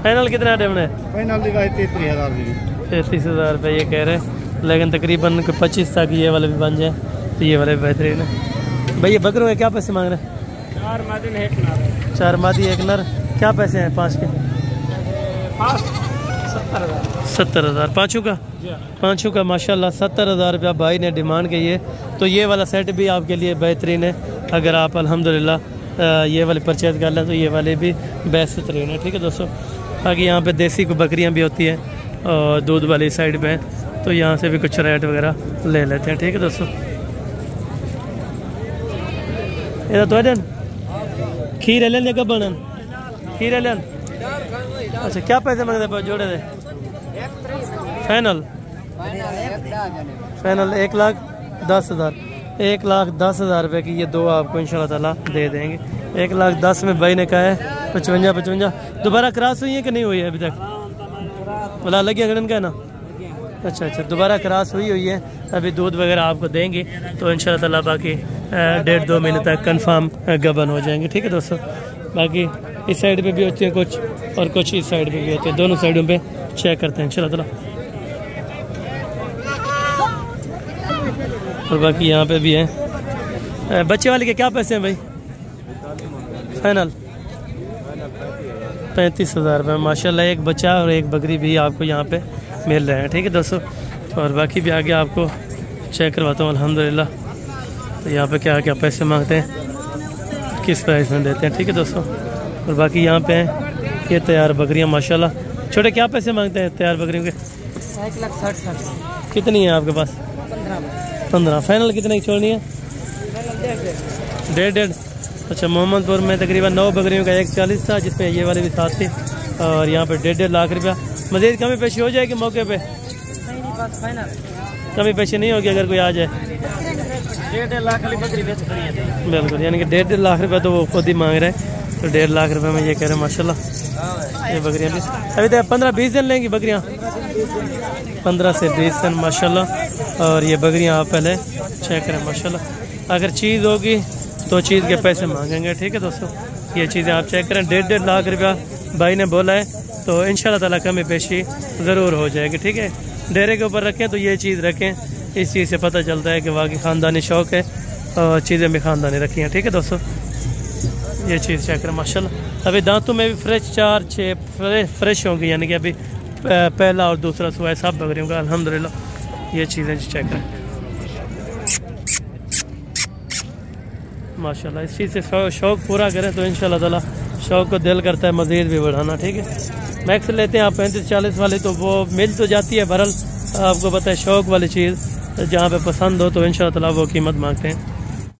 फाइनल कितना डेवने? फाइनल 33,000 33,000 रुपये ये कह रहे हैं, लेकिन तकरीबन 25 तक ये वाले भी बन जाए तो ये वाले भी बेहतरीन है। भैया बकरों के क्या पैसे मांग रहे हैं? 4 मादी 1 नर। 4 मादी 1 नर। क्या पैसे हैं 5 के? 70,000 पाँचों का? पाँचों का माशाल्लाह 70,000 रुपया भाई ने डिमांड की है। तो ये वाला सेट भी आपके लिए बेहतरीन है, अगर आप अल्हम्दुलिल्लाह ये वाले परचेज कर लें तो ये वाले भी बेहतरीन है। ठीक है दोस्तों, बाकी यहाँ पे देसी को बकरियाँ भी होती हैं और दूध वाली साइड पे, तो यहाँ से भी कुछ रेट वगैरह ले लेते हैं। ठीक है दोस्तों, ये तो खीर लेन कब बनन? खीर लेन। अच्छा क्या पैसे मांगते जोड़े दे? फाइनल 1,10,000। 1,10,000 रुपये की ये 2 आपको इंशाल्लाह ताला दे देंगे। 1,10,000 में भाई ने कहा है 55। दोबारा क्रॉस हुई है कि नहीं हुई है अभी तक? बोला लगी अगड़न का ना? अच्छा दोबारा क्रॉस हुई है। अभी दूध वगैरह आपको देंगे तो इंशाल्लाह ताला बाकी 1.5-2 महीने तक कंफर्म गबन हो जाएंगे। ठीक है दोस्तों, बाकी इस साइड पे भी होती है कुछ और कुछ इस साइड पे भी होते हैं, दोनों साइडों पे चेक करते हैं इंशाल्लाह ताला। और बाकी यहाँ पे भी है। बच्चे वाले के क्या पैसे हैं भाई? फाइनल 35,000 रुपये माशाल्लाह। एक बच्चा और एक बकरी भी आपको यहाँ पे मिल रहे हैं। ठीक है दोस्तों, और बाकी भी आगे आपको चेक करवाता हूँ अल्हम्दुलिल्लाह। तो यहाँ पे क्या क्या पैसे मांगते हैं, किस प्राइस में देते हैं। ठीक है दोस्तों, और बाकी यहाँ पे हैं ये तैयार बकरियाँ माशाल्लाह। छोटे क्या पैसे मांगते हैं तैयार बकरियों के? 1,60,000। कितनी है आपके पास? 15। फाइनल कितने की छोड़नी है? 1.5। अच्छा, मोहम्मदपुर में तकरीबन 9 बकरियों का 1,40 था, जिसमें ये वाले भी साथ थे, और यहाँ पे 1.5 लाख रुपया। मज़ीद कमी पेशी हो जाएगी मौके पे? कमी पेशी नहीं होगी अगर कोई आ जाए? 1.5 लाख वाली बकरी बेच खड़ी है। बिल्कुल, यानी कि 1.5 लाख रुपया तो वो खुद ही मांग रहे हैं, तो 1.5 लाख रुपये में ये कह रहे हैं माशाल्लाह। ये बकरियाँ भी अभी तक 15-20 दिन लेंगी बकरियाँ, 15 से 20 दिन माशाल्लाह। और ये बकरियाँ आप पहले चेक करें माशाल्लाह। अगर चीज़ होगी तो चीज़ के पैसे मांगेंगे। ठीक है दोस्तों, ये चीज़ें आप चेक करें। 1.5 लाख रुपया भाई ने बोला है, तो इंशाल्लाह ताला कमी पेशी ज़रूर हो जाएगी। ठीक है, डेरे के ऊपर रखें तो ये चीज़ रखें, इस चीज़ से पता चलता है कि वाकई ख़ानदानी शौक़ है और चीज़ें भी ख़ानदानी रखी हैं। ठीक है दोस्तों, ये चीज़ चेक करें माशाल्लाह। अभी दांतों में भी फ्रेश 4-6 फ्रेश होंगी, यानी कि अभी पहला और दूसरा सुबह सब बकरियों का अल्हम्दुलिल्लाह। ये चीज़ें चेक करें माशाल्लाह। इस चीज़ से शौक़ पूरा करें तो इंशाल्लाह ताला शौक़ को दिल करता है मज़ीद भी बढ़ाना। ठीक है, मैक्स लेते हैं आप 35-40 वाली, तो वो मिल तो जाती है, बहरहाल आपको पता है शौक़ वाली चीज़ जहाँ पे पसंद हो तो इंशाल्लाह ताला वो कीमत मांगते हैं।